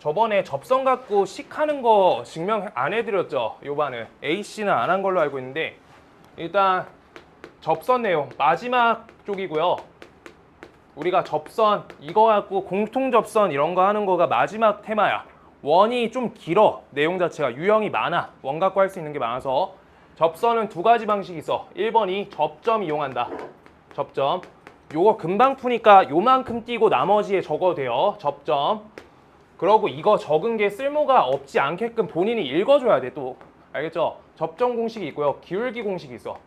저번에 접선 갖고 식 하는 거 증명 안 해드렸죠? 요반은 A씨는 안 한 걸로 알고 있는데, 일단 접선 내용 마지막 쪽이고요. 우리가 접선 이거 갖고 공통 접선 이런 거 하는 거가 마지막 테마야. 원이 좀 길어. 내용 자체가 유형이 많아. 원 갖고 할 수 있는 게 많아서 접선은 두 가지 방식이 있어. 1번이 접점 이용한다. 접점. 요거 금방 푸니까 요만큼 띄고 나머지에 적어도 돼요. 접점. 그러고 이거 적은 게 쓸모가 없지 않게끔 본인이 읽어줘야 돼 또. 알겠죠? 접점 공식이 있고요. 기울기 공식이 있어.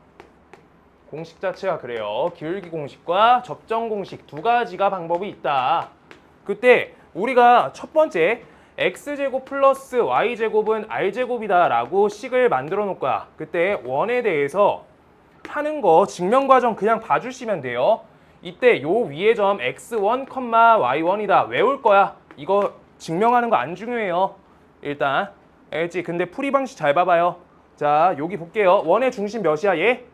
공식 자체가 그래요. 기울기 공식과 접점 공식 두 가지가 방법이 있다. 그때 우리가 첫 번째 x제곱 플러스 y제곱은 r제곱이다 라고 식을 만들어 놓을 거야. 그때 원에 대해서 하는 거 증명 과정 그냥 봐주시면 돼요. 이때 요 위에 점 x1, y1이다 외울 거야. 이거 증명하는 거 안 중요해요. 일단 알겠지? 근데 풀이 방식 잘 봐봐요. 자, 여기 볼게요. 원의 중심 몇이야 얘?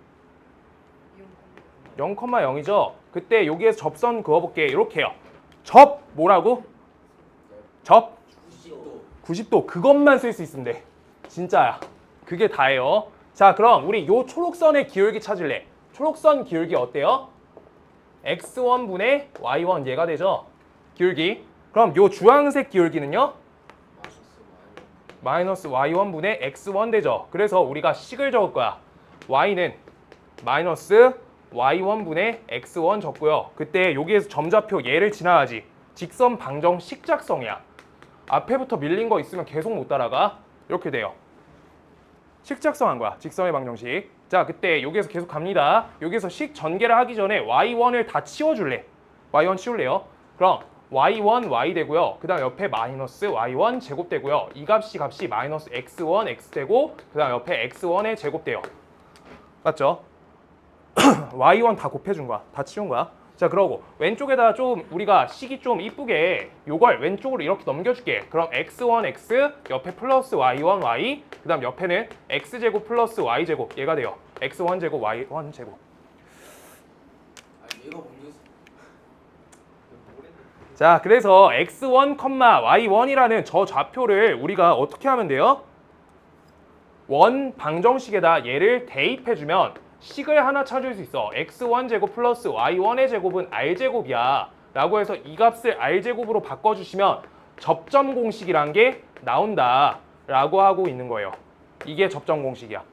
0,0이죠? 그때 여기에서 접선 그어볼게. 이렇게 해요. 접 뭐라고? 접 90도. 그것만 쓸 수 있으면 돼. 진짜야. 그게 다예요. 자, 그럼 우리 요 초록선의 기울기 찾을래. 초록선 기울기 어때요? x1분의 y1 얘가 되죠? 기울기. 그럼 요 주황색 기울기는요? 마이너스 y1분의 x1 되죠? 그래서 우리가 식을 적을 거야. y는 마이너스 y1분의 x1 적고요. 그때 여기에서 점좌표 얘를 지나가지. 직선 방정 식작성이야. 앞에부터 밀린 거 있으면 계속 못 따라가. 이렇게 돼요. 식작성한 거야. 직선의 방정식. 자, 그때 여기에서 계속 갑니다. 여기서 식 전개를 하기 전에 y1을 다 치워줄래. y1 치울래요. 그럼 y1 y 되고요. 그 다음 옆에 마이너스 y1 제곱 되고요. 이 값이 마이너스 x1 x 되고 그 다음 옆에 x1의 제곱 돼요. 맞죠? y1 다 곱해준 거야. 다 치운 거야. 자, 그러고 왼쪽에다 좀 우리가 식이 좀 이쁘게 요걸 왼쪽으로 이렇게 넘겨줄게. 그럼 x1 x 옆에 플러스 y1 y 그 다음 옆에는 x제곱 플러스 y제곱 얘가 돼요. x1 제곱 y1 제곱. 자, 그래서 x1, y1이라는 저 좌표를 우리가 어떻게 하면 돼요? 원 방정식에다 얘를 대입해주면 식을 하나 찾을 수 있어. x1 제곱 플러스 y1의 제곱은 r제곱이야 라고 해서 이 값을 r제곱으로 바꿔주시면 접점 공식이란 게 나온다 라고 하고 있는 거예요. 이게 접점 공식이야.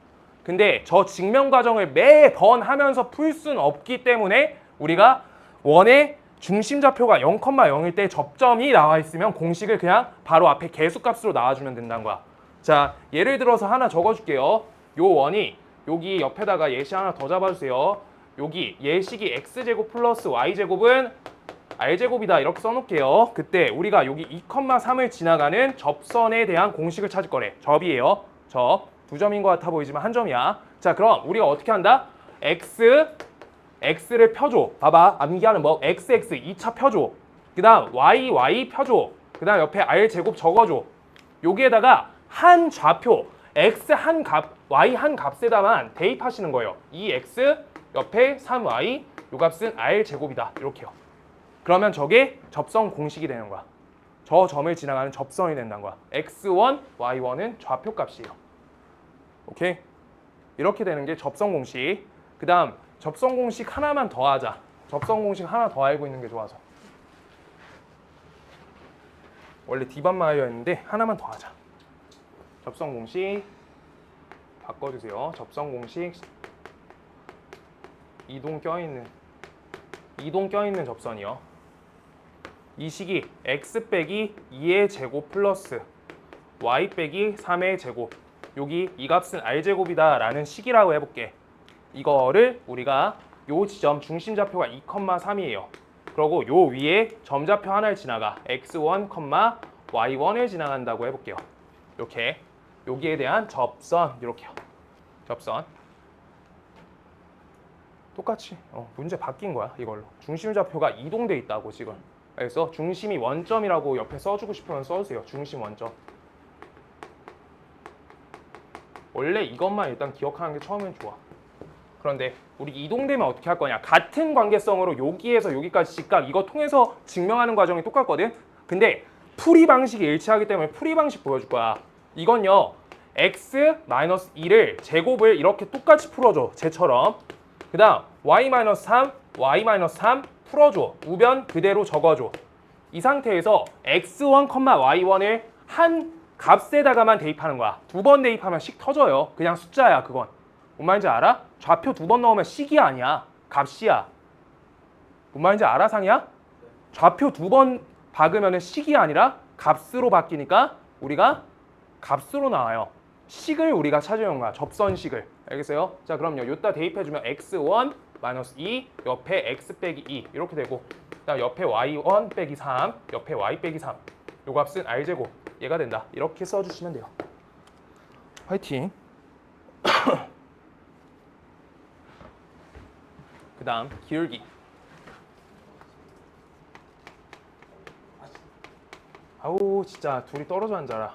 근데 저 증명 과정을 매번 하면서 풀 수는 없기 때문에 우리가 원의 중심좌표가 0,0일 때 접점이 나와 있으면 공식을 그냥 바로 앞에 개수값으로 나와주면 된다는 거야. 자, 예를 들어서 하나 적어줄게요. 요 원이 여기 옆에다가 예시 하나 더 잡아주세요. 여기 예식이 x제곱 플러스 y제곱은 r제곱이다 이렇게 써놓을게요. 그때 우리가 여기 2,3을 지나가는 접선에 대한 공식을 찾을 거래. 접이에요. 접. 두 점인 것 같아 보이지만 한 점이야. 자, 그럼 우리가 어떻게 한다? x를 펴줘. 봐봐. 암기하는 법. x 2차 펴줘. 그 다음 y 펴줘. 그 다음 옆에 r제곱 적어줘. 여기에다가 한 좌표 x 한 값, y 한 값에다만 대입하시는 거예요. 이 x 옆에 3y 요 값은 r제곱이다. 이렇게요. 그러면 저게 접선 공식이 되는 거야. 저 점을 지나가는 접선이 된다는 거야. x1, y1은 좌표 값이에요. 오케이? 이렇게 되는 게 접선 공식. 그 다음 접선 공식 하나만 더 하자. 접선 공식 하나 더 알고 있는 게 좋아서. 원래 디반마이어였는데 하나만 더 하자. 접선 공식 바꿔주세요. 접선 공식 이동 껴있는 접선이요. 이 식이 x 빼기 2의 제곱 플러스 y 빼기 3의 제곱. 여기 이 값은 r제곱이다 라는 식이라고 해볼게. 이거를 우리가 요 지점 중심좌표가 2,3이에요. 그리고 요 위에 점좌표 하나를 지나가 x1, y1을 지나간다고 해볼게요. 이렇게 여기에 대한 접선 이렇게요. 접선 똑같이 문제 바뀐 거야 이걸로. 중심좌표가 이동돼 있다고 지금. 그래서 중심이 원점이라고 옆에 써주고 싶으면 써주세요. 중심 원점. 원래 이것만 일단 기억하는 게 처음엔 좋아. 그런데 우리 이동되면 어떻게 할 거냐. 같은 관계성으로 여기에서 여기까지 직각 이거 통해서 증명하는 과정이 똑같거든. 근데 풀이 방식이 일치하기 때문에 풀이 방식 보여줄 거야. 이건요. x-2를 제곱을 이렇게 똑같이 풀어줘. 쟤처럼. 그 다음 y-3, y-3 풀어줘. 우변 그대로 적어줘. 이 상태에서 x1, y1을 한 값에다가만 대입하는 거야. 두 번 대입하면 식 터져요. 그냥 숫자야 그건. 뭔 말인지 알아? 좌표 두 번 넣으면 식이 아니야. 값이야. 뭔 말인지 알아 상이야? 좌표 두 번 박으면 식이 아니라 값으로 바뀌니까 우리가 값으로 나와요. 식을 우리가 찾으려는 거야. 접선식을. 알겠어요? 자 그럼요. 요따 대입해주면 x1 -2 옆에 x 빼기 2 이렇게 되고 그다음 옆에 y1 빼기 3 옆에 y 빼기 3 요 값은 r제곱 얘가 된다. 이렇게 써주시면 돼요. 화이팅. 그 다음 기울기. 아우 진짜 둘이 떨어져 앉아라.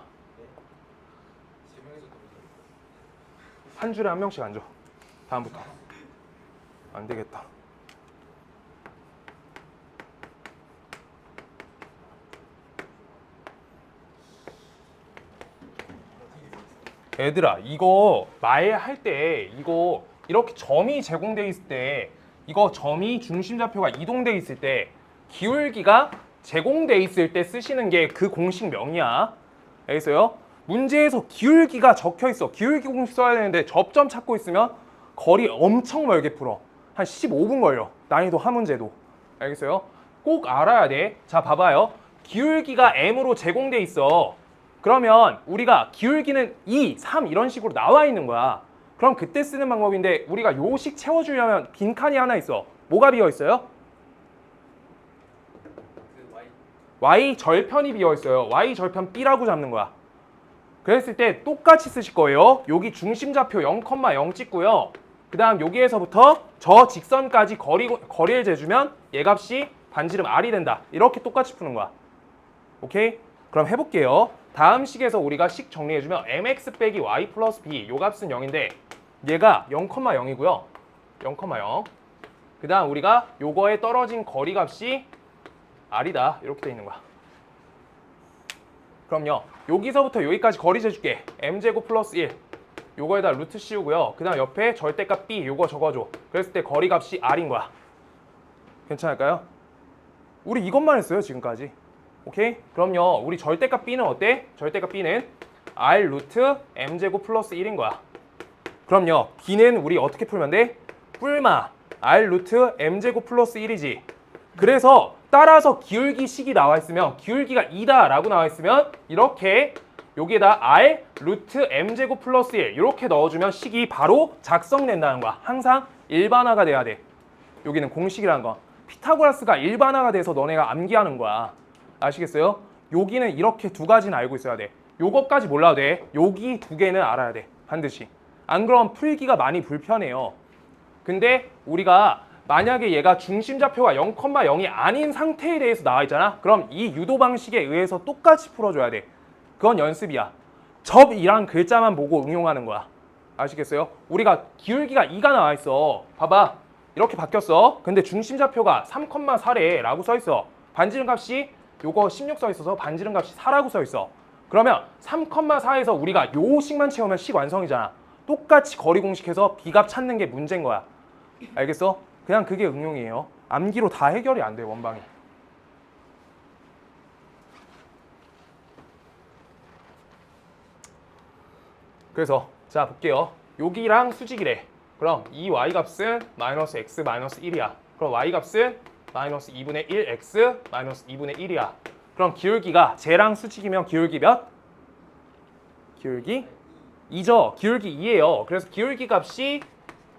한 줄에 한 명씩 앉아. 다음부터. 안 되겠다. 얘들아 이거 말할 때 이거 이렇게 점이 제공돼 있을 때 이거 점이 중심좌표가 이동돼 있을 때 기울기가 제공돼 있을 때 쓰시는 게 그 공식명이야. 알겠어요? 문제에서 기울기가 적혀 있어. 기울기 공식 써야 되는데 접점 찾고 있으면 거리 엄청 멀게 풀어. 한 15분 걸려. 난이도 한 문제도. 알겠어요? 꼭 알아야 돼. 자 봐봐요. 기울기가 m으로 제공돼 있어. 그러면 우리가 기울기는 2, 3 이런 식으로 나와 있는 거야. 그럼 그때 쓰는 방법인데 우리가 요식 채워주려면 빈칸이 하나 있어. 뭐가 비어 있어요? y 절편이 비어 있어요. y 절편 b라고 잡는 거야. 그랬을 때 똑같이 쓰실 거예요. 여기 중심좌표 0,0 찍고요. 그 다음 여기에서부터 저 직선까지 거리를 재주면 얘 값이 반지름 r이 된다. 이렇게 똑같이 푸는 거야. 오케이? 그럼 해볼게요. 다음 식에서 우리가 식 정리해주면 mx 빼기 y 플러스 b 요 값은 0인데 얘가 0,0이고요. 0,0. 그 다음 우리가 요거에 떨어진 거리 값이 r이다. 이렇게 돼 있는 거야. 그럼요. 여기서부터 여기까지 거리 재줄게. m제곱 플러스 1. 요거에다 루트 씌우고요. 그 다음 옆에 절대값 b 요거 적어줘. 그랬을 때 거리값이 r인 거야. 괜찮을까요? 우리 이것만 했어요 지금까지. 오케이? 그럼요 우리 절대값 b는 어때? 절대값 b는 r 루트 m제곱 플러스 1인 거야. 그럼요 b는 우리 어떻게 풀면 돼? 뿔마 r 루트 m제곱 플러스 1이지. 그래서 따라서 기울기식이 나와 있으면 기울기가 2다 라고 나와 있으면 이렇게 여기에다 r 루트 m제곱 플러스 1 이렇게 넣어주면 식이 바로 작성된다는 거야. 항상 일반화가 돼야 돼. 여기는 공식이라는 거. 피타고라스가 일반화가 돼서 너네가 암기하는 거야. 아시겠어요? 여기는 이렇게 두 가지는 알고 있어야 돼. 요것까지 몰라도 돼. 여기 두 개는 알아야 돼. 반드시. 안 그러면 풀기가 많이 불편해요. 근데 우리가 만약에 얘가 중심좌표가 0,0이 아닌 상태에 대해서 나와 있잖아. 그럼 이 유도 방식에 의해서 똑같이 풀어줘야 돼. 그건 연습이야. 접이란 글자만 보고 응용하는 거야. 아시겠어요? 우리가 기울기가 2가 나와 있어. 봐봐. 이렇게 바뀌었어. 근데 중심좌표가 3,4래 라고 써 있어. 반지름 값이 요거 16 써 있어서 반지름 값이 4라고 써 있어. 그러면 3,4에서 우리가 요 식만 채우면 식 완성이잖아. 똑같이 거리 공식해서 B값 찾는 게 문제인 거야. 알겠어? 그냥 그게 응용이에요. 암기로 다 해결이 안 돼, 원방이. 그래서 자 볼게요. 여기랑 수직이래. 그럼 이 y값은 마이너스 x 마이너스 1이야. 그럼 y값은 마이너스 2분의 1 x 마이너스 2분의 1이야. 그럼 기울기가 쟤랑 수직이면 기울기 몇? 기울기 2죠. 기울기 2예요. 그래서 기울기 값이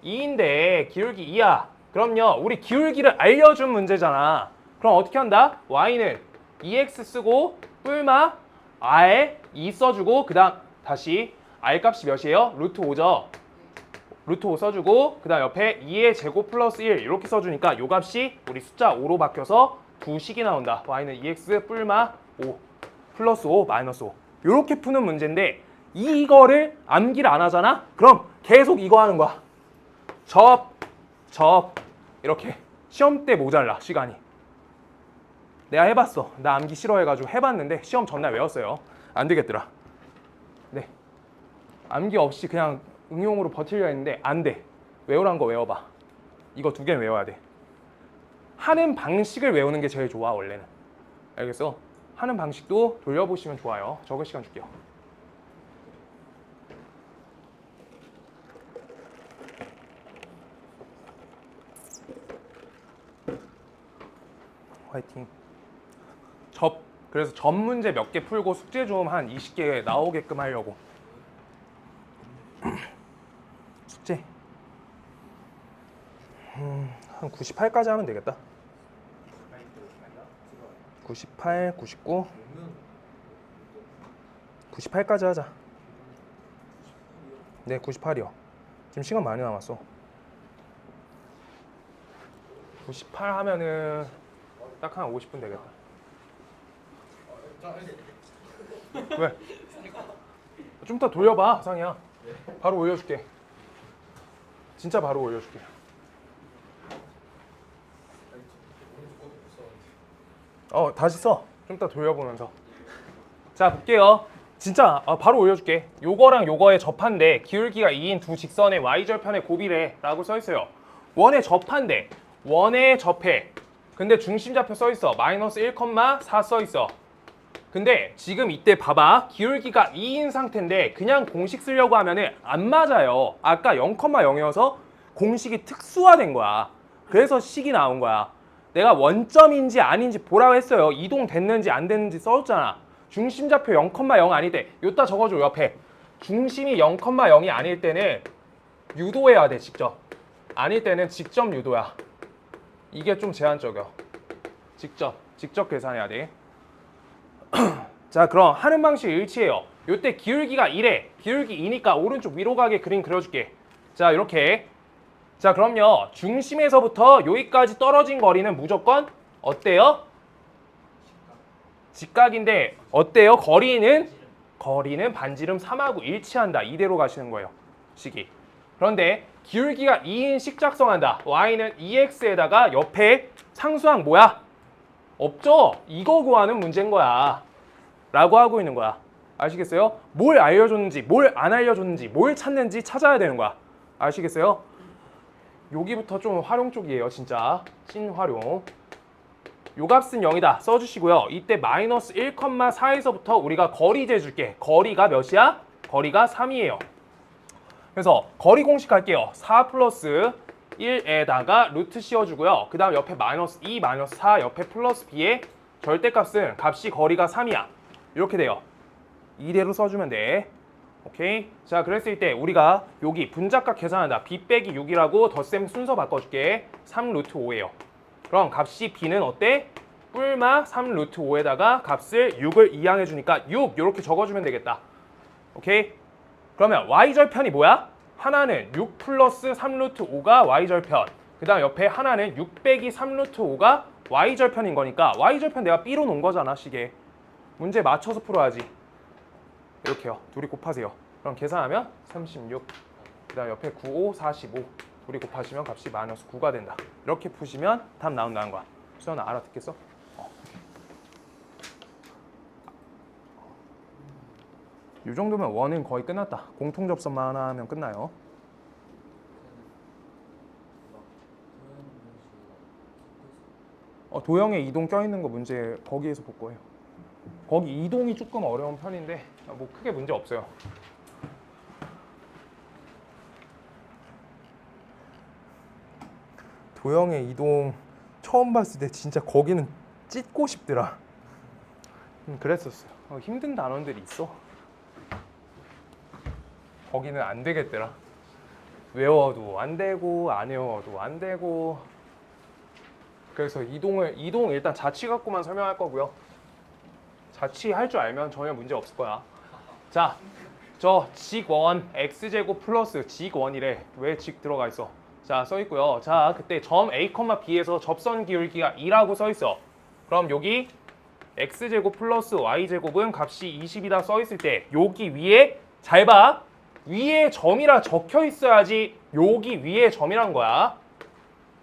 2인데 기울기 2야. 그럼요. 우리 기울기를 알려준 문제잖아. 그럼 어떻게 한다? y는 2x 쓰고 뿔마 r 2 써주고 그 다음 다시 r 값이 몇이에요? 루트 5죠. 루트 5 써주고 그 다음 옆에 2의 제곱 플러스 1 이렇게 써주니까 요 값이 우리 숫자 5로 바뀌어서 두 식이 나온다. y는 2x 뿔마 5 플러스 5 마이너스 5 이렇게 푸는 문제인데 이거를 암기를 안 하잖아? 그럼 계속 이거 하는 거야. 접 이렇게 시험 때 모자라 시간이. 내가 해봤어. 나 암기 싫어해가지고 해봤는데 시험 전날 외웠어요. 안 되겠더라. 네, 암기 없이 그냥 응용으로 버티려 했는데 안 돼. 외우란 거 외워봐. 이거 두 개는 외워야 돼. 하는 방식을 외우는 게 제일 좋아 원래는. 알겠어? 하는 방식도 돌려보시면 좋아요. 적은 시간 줄게요. 화이팅. 그래서 접 문제 몇 개 풀고 숙제 좀 한 20개 나오게끔 하려고. 숙제 한 98까지 하면 되겠다. 98, 99 98까지 하자. 네, 98이요. 지금 시간 많이 남았어. 98 하면은 딱 한 50분 되겠다. 왜? 좀 이따 돌려봐, 상이야. 바로 올려줄게. 진짜 바로 올려줄게. 다시 써. 좀 이따 돌려보면서. 자, 볼게요. 진짜 바로 올려줄게. 요거랑 요거의 접한데 기울기가 2인 두 직선의 y절편의 곱이래 라고 써있어요. 원의 접한데 원의 접해. 근데 중심좌표 써있어. 마이너스 1,4 써있어. 근데 지금 이때 봐봐. 기울기가 2인 상태인데 그냥 공식 쓰려고 하면은 안 맞아요. 아까 0,0이어서 공식이 특수화된 거야. 그래서 식이 나온 거야. 내가 원점인지 아닌지 보라고 했어요. 이동됐는지 안 됐는지 써줬잖아. 중심좌표 0,0 아닐 때 요따 적어줘 옆에. 중심이 0,0이 아닐 때는 유도해야 돼. 직접. 아닐 때는 직접 유도야. 이게 좀 제한적이야. 직접 계산해야 돼. 자, 그럼 하는 방식 일치해요. 요때 기울기가 2래. 기울기 2니까 오른쪽 위로 가게 그림 그려줄게. 자, 이렇게. 자, 그럼요. 중심에서부터 여기까지 떨어진 거리는 무조건 어때요? 직각인데 어때요? 거리는 반지름 3하고 일치한다. 이대로 가시는 거예요. 식이. 그런데 기울기가 2인 식 작성한다. y는 2x에다가 옆에 상수항 뭐야? 없죠? 이거 구하는 문제인 거야. 라고 하고 있는 거야. 아시겠어요? 뭘 알려줬는지, 뭘 안 알려줬는지, 뭘 찾는지 찾아야 되는 거야. 아시겠어요? 여기부터 좀 활용 쪽이에요, 진짜. 찐 활용. 요 값은 0이다 써주시고요. 이때 마이너스 1,4에서부터 우리가 거리 재줄게. 거리가 몇이야? 거리가 3이에요. 그래서 거리 공식 할게요. 4 플러스 1에다가 루트 씌워주고요. 그 다음 옆에 마이너스 2, 마이너스 4, 옆에 플러스 b의 절대값은 값이 거리가 3이야. 이렇게 돼요. 이대로 써주면 돼. 오케이? 자, 그랬을 때 우리가 여기 분자값 계산한다. b 빼기 6이라고 덧셈 순서 바꿔줄게. 3 루트 5예요. 그럼 값이 b는 어때? 뿔마 3 루트 5에다가 값을 6을 이항해주니까 6 이렇게 적어주면 되겠다. 오케이? 그러면 y절편이 뭐야? 하나는 6 플러스 3 루트 5가 y절편. 그 다음 옆에 하나는 6 빼기 3 루트 5가 y절편인 거니까 y절편 내가 b로 놓은 거잖아, 시계. 문제 맞춰서 풀어야지. 이렇게요. 둘이 곱하세요. 그럼 계산하면 36. 그 다음 옆에 9, 5, 45. 둘이 곱하시면 값이 마이너스 9가 된다. 이렇게 푸시면 답 나온다는 거야. 수연아 알아듣겠어? 이 정도면 원은 거의 끝났다. 공통 접선만 하나 하면 끝나요. 도형에 이동 껴있는 거 문제 거기에서 볼 거예요. 거기 이동이 조금 어려운 편인데 뭐 크게 문제 없어요. 도형의 이동 처음 봤을 때 진짜 거기는 찢고 싶더라. 그랬었어요. 힘든 단원들이 있어. 거기는 안 되겠더라. 외워도 안 되고 안 외워도 안 되고. 그래서 이동 일단 자취 갖고만 설명할 거고요. 자취 할 줄 알면 전혀 문제 없을 거야. 자, 저 직원 x제곱 플러스 직원이래. 왜 직 들어가 있어? 자, 써 있고요. 자, 그때 점 a, b에서 접선 기울기가 2라고 써 있어. 그럼 여기 x제곱 플러스 y제곱은 값이 20이다 써 있을 때 여기 위에 잘 봐. 위에 점이라 적혀 있어야지 여기 위에 점이란 거야.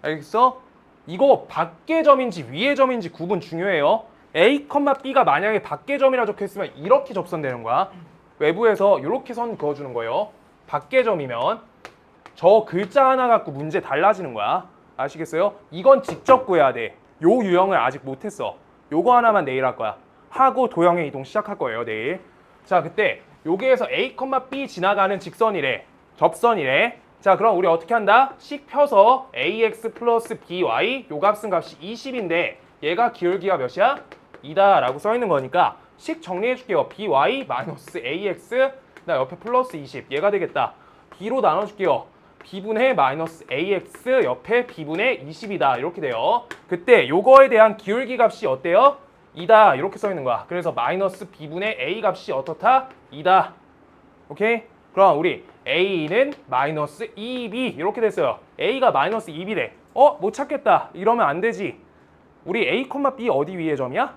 알겠어? 이거 밖의 점인지 위의 점인지 구분 중요해요. A, B가 만약에 밖의 점이라 적혀 있으면 이렇게 접선되는 거야. 외부에서 이렇게 선 그어주는 거예요. 밖의 점이면 저 글자 하나 갖고 문제 달라지는 거야. 아시겠어요? 이건 직접 구해야 돼. 요 유형을 아직 못했어. 요거 하나만 내일 할 거야. 하고 도형의 이동 시작할 거예요, 내일. 자, 그때 여기에서 A, B 지나가는 직선이래. 접선이래. 자, 그럼 우리 어떻게 한다? 식 펴서 ax 플러스 by 요 값은 값이 20인데 얘가 기울기가 몇이야? 2다 라고 써 있는 거니까 식 정리해 줄게요. by 마이너스 ax 나 옆에 플러스 20 얘가 되겠다. b로 나눠 줄게요. b분의 마이너스 ax 옆에 b분의 20이다 이렇게 돼요. 그때 요거에 대한 기울기 값이 어때요? 2다 이렇게 써 있는 거야. 그래서 마이너스 b분의 a 값이 어떻다? 2다. 오케이? 그럼 우리 a는 마이너스 2b 이렇게 됐어요. a가 마이너스 2b래. 못 찾겠다. 이러면 안 되지. 우리 a, b 어디 위의 점이야?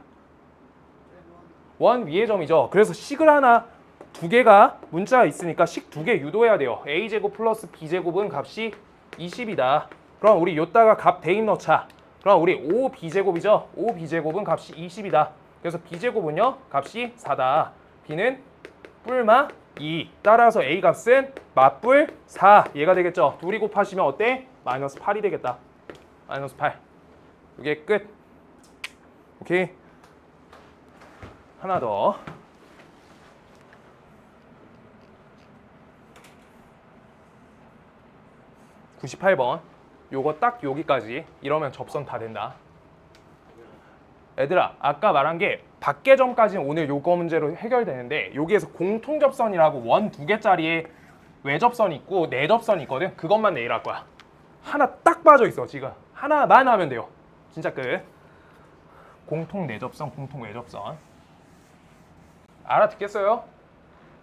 원 위의 점이죠. 그래서 식을 하나 두 개가 문자가 있으니까 식 두 개 유도해야 돼요. a제곱 플러스 b제곱은 값이 20이다. 그럼 우리 요따가 값 대입 넣자. 그럼 우리 5b제곱이죠. 5b제곱은 값이 20이다. 그래서 b제곱은요. 값이 4다. b는 뿔마 2. 따라서 a 값은 맞뿔 4. 얘가 되겠죠. 둘이 곱하시면 어때? 마이너스 8이 되겠다. 마이너스 8. 이게 끝. 오케이. 하나 더. (98번) 요거 딱 여기까지 이러면 접선 다 된다. 얘들아 아까 말한 게 밖의 점까지는 오늘 요거 문제로 해결되는데 여기에서 공통접선이라고 원 두 개짜리의 외접선이 있고 내접선이 있거든. 그것만 내일 할 거야. 하나 딱 빠져 있어. 지금 하나만 하면 돼요. 진짜 끝. 공통 내접선, 공통 외접선. 알아듣겠어요?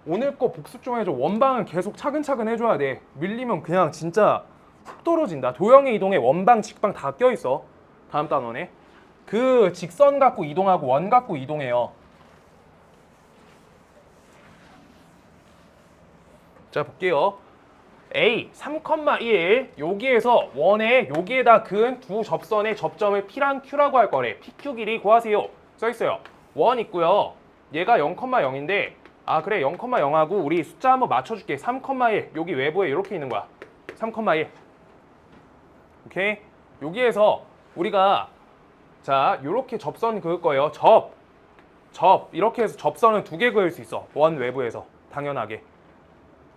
오늘 거 복습 좀 해줘. 원방은 계속 차근차근 해줘야 돼. 밀리면 그냥 진짜 훅 떨어진다. 도형의 이동에 원방, 직방 다 껴있어. 다음 단원에. 그 직선 갖고 이동하고 원 갖고 이동해요. 자, 볼게요. A 3,1 여기에서 원에 여기에다 그은 두 접선의 접점을 P랑 Q라고 할 거래. PQ 길이 구하세요. 써 있어요. 원 있고요. 얘가 0,0인데 아 그래 0,0하고 우리 숫자 한번 맞춰줄게. 3,1 여기 외부에 이렇게 있는 거야. 3,1 오케이? 여기에서 우리가 자 요렇게 접선 그을 거예요. 접 이렇게 해서 접선은 2개 그을 수 있어. 원 외부에서 당연하게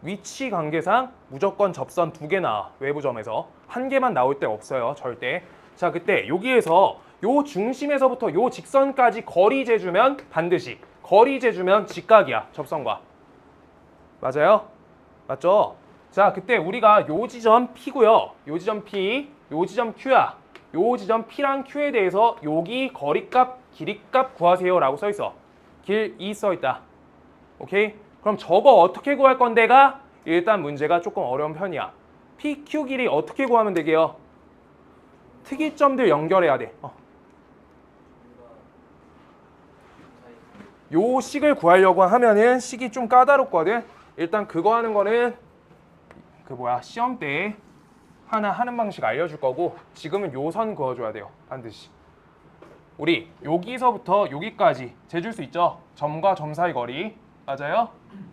위치 관계상 무조건 접선 2개 나와. 외부점에서 1개만 나올 때 없어요 절대. 자 그때 여기에서 요 중심에서부터 요 직선까지 거리 재주면 반드시 거리 재주면 직각이야 접선과. 맞아요? 맞죠? 자 그때 우리가 요 지점 P고요. 요 지점 P, 요 지점 Q야. 요 지점 P랑 Q에 대해서 여기 거리값, 길이값 구하세요 라고 써있어. 길 2 써있다. 오케이? 그럼 저거 어떻게 구할 건데가 일단 문제가 조금 어려운 편이야. PQ 길이 어떻게 구하면 되게요? 특이점들 연결해야 돼. 요 식을 구하려고 하면은 식이 좀 까다롭거든. 일단 그거 하는 거는 시험 때 하나 하는 방식 알려줄 거고 지금은 요 선 그어줘야 돼요. 반드시. 우리 여기서부터 여기까지 재줄 수 있죠? 점과 점 사이 거리. 맞아요?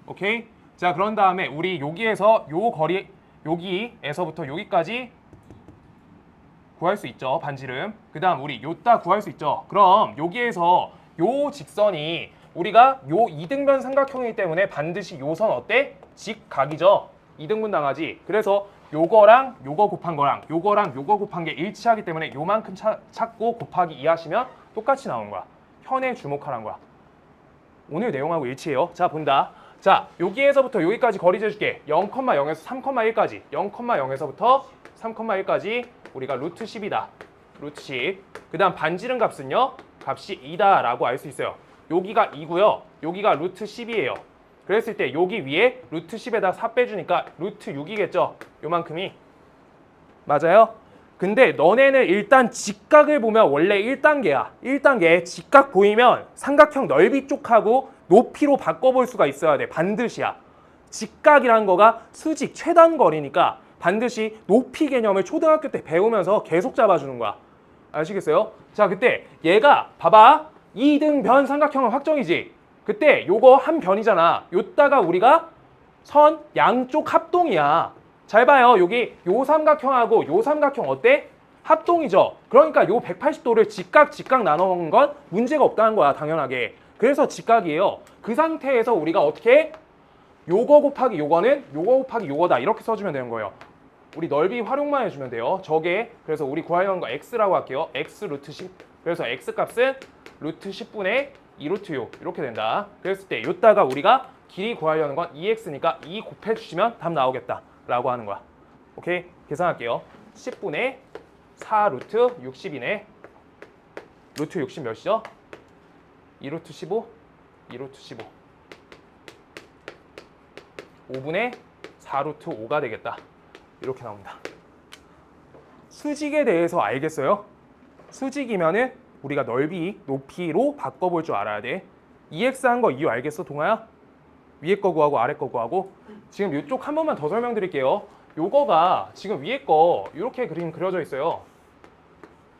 오케이? 자 그런 다음에 우리 여기에서 요 거리 여기에서부터 여기까지 구할 수 있죠. 반지름. 그 다음 우리 요따 구할 수 있죠. 그럼 여기에서 요 직선이 우리가 요 이등변 삼각형이기 때문에 반드시 요 선 어때? 직각이죠. 이등분 당하지. 그래서 요거랑 요거 곱한 거랑 요거랑 요거 곱한 게 일치하기 때문에 요만큼 찾고 곱하기 2 하시면 똑같이 나오는 거야. 현에 주목하라는 거야. 오늘 내용하고 일치해요. 자 본다. 자 여기에서부터 여기까지 거리 재줄게. 0,0에서 3,1까지 0,0에서부터 3,1까지 우리가 루트 10이다. 루트 10. 그 다음 반지름 값은요. 값이 2다 라고 알 수 있어요. 여기가 2고요. 여기가 루트 10이에요. 그랬을 때 여기 위에 루트 10에다 4 빼주니까 루트 6이겠죠. 요만큼이. 맞아요? 근데 너네는 일단 직각을 보면 원래 1단계야. 1단계 직각 보이면 삼각형 넓이 쪽하고 높이로 바꿔볼 수가 있어야 돼. 반드시야. 직각이란 거가 수직 최단 거리니까 반드시 높이 개념을 초등학교 때 배우면서 계속 잡아주는 거야. 아시겠어요? 자 그때 얘가 봐봐. 2등변 삼각형은 확정이지. 그때 요거 한 변이잖아. 요따가 우리가 선 양쪽 합동이야. 잘 봐요. 여기 요 삼각형하고 요 삼각형 어때? 합동이죠. 그러니까 요 180도를 직각 나눠 먹는 건 문제가 없다는 거야. 당연하게. 그래서 직각이에요. 그 상태에서 우리가 어떻게 요거 곱하기 요거는 요거 곱하기 요거다. 이렇게 써주면 되는 거예요. 우리 넓이 활용만 해주면 돼요. 저게 그래서 우리 구하려는 거 x라고 할게요. x 루트 10. 그래서 x 값은 루트 10분의 2 루트 6 이렇게 된다. 그랬을 때 요따가 우리가 길이 구하려는 건 2x니까 2 곱해주시면 답 나오겠다 라고 하는 거야. 오케이? 계산할게요. 10분의 4 루트 60이네. 루트 60 몇이죠? 2 루트 15? 2 루트 15 5분의 4 루트 5가 되겠다. 이렇게 나옵니다. 수직에 대해서 알겠어요? 수직이면은 우리가 넓이, 높이로 바꿔볼 줄 알아야 돼. 2x 한 거 이유 알겠어, 동아야? 위에 거 구하고 아래 거 구하고. 지금 이쪽 한 번만 더 설명드릴게요. 요거가 지금 위에 거 이렇게 그림 그려져 있어요.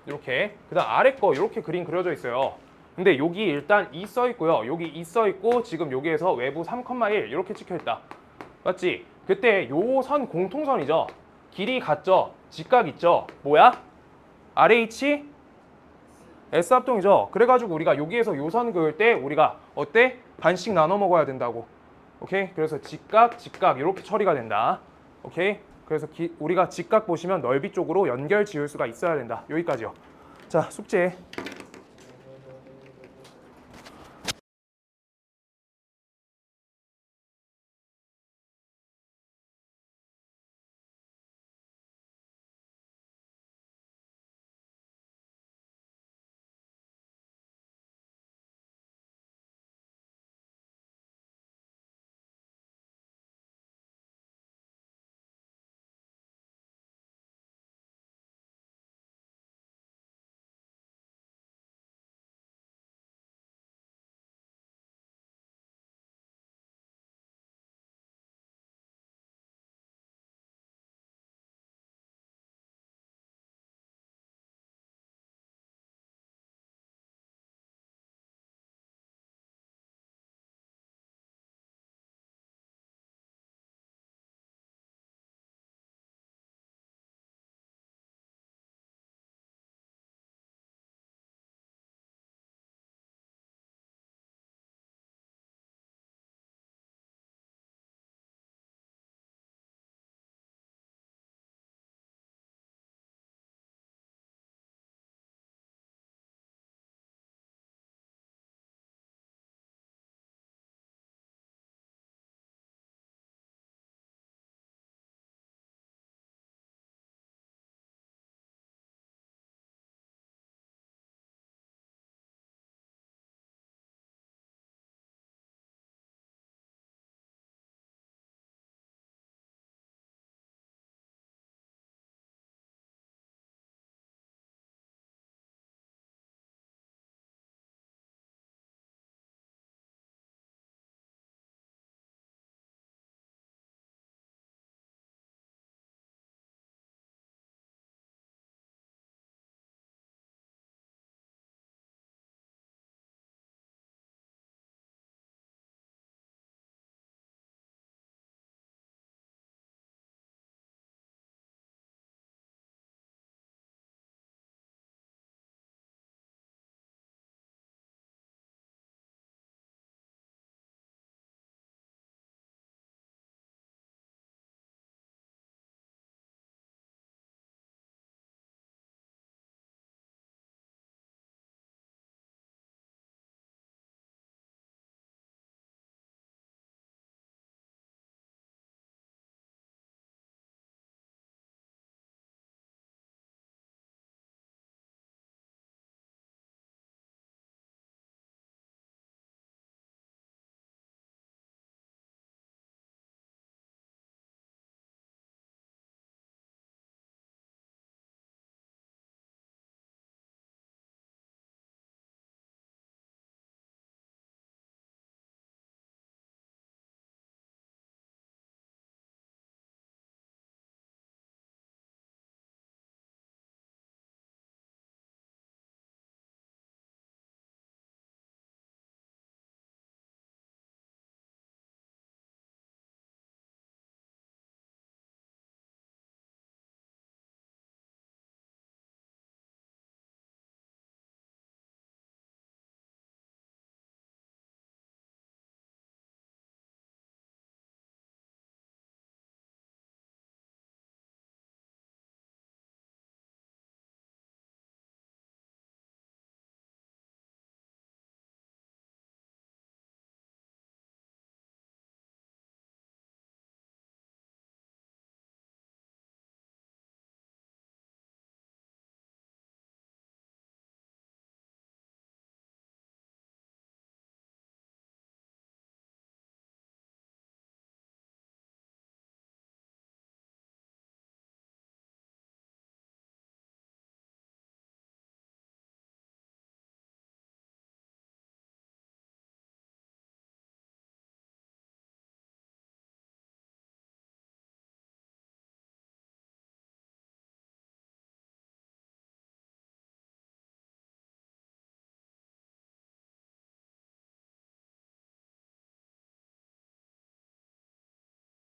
이렇게. 그다음 아래 거 이렇게 그림 그려져 있어요. 근데 여기 일단 2 써 있고요. 여기 2 써 있고 지금 여기에서 외부 3,1 이렇게 찍혀 있다. 맞지? 그때 요 선 공통선이죠. 길이 같죠? 직각 있죠? 뭐야? RH S 합동이죠. 그래가지고 우리가 여기에서 요 선 그을 때 우리가 어때? 반씩 나눠 먹어야 된다고. 오케이? 그래서 직각 이렇게 처리가 된다. 오케이? 그래서 우리가 직각 보시면 넓이 쪽으로 연결 지을 수가 있어야 된다. 여기까지요. 자, 숙제.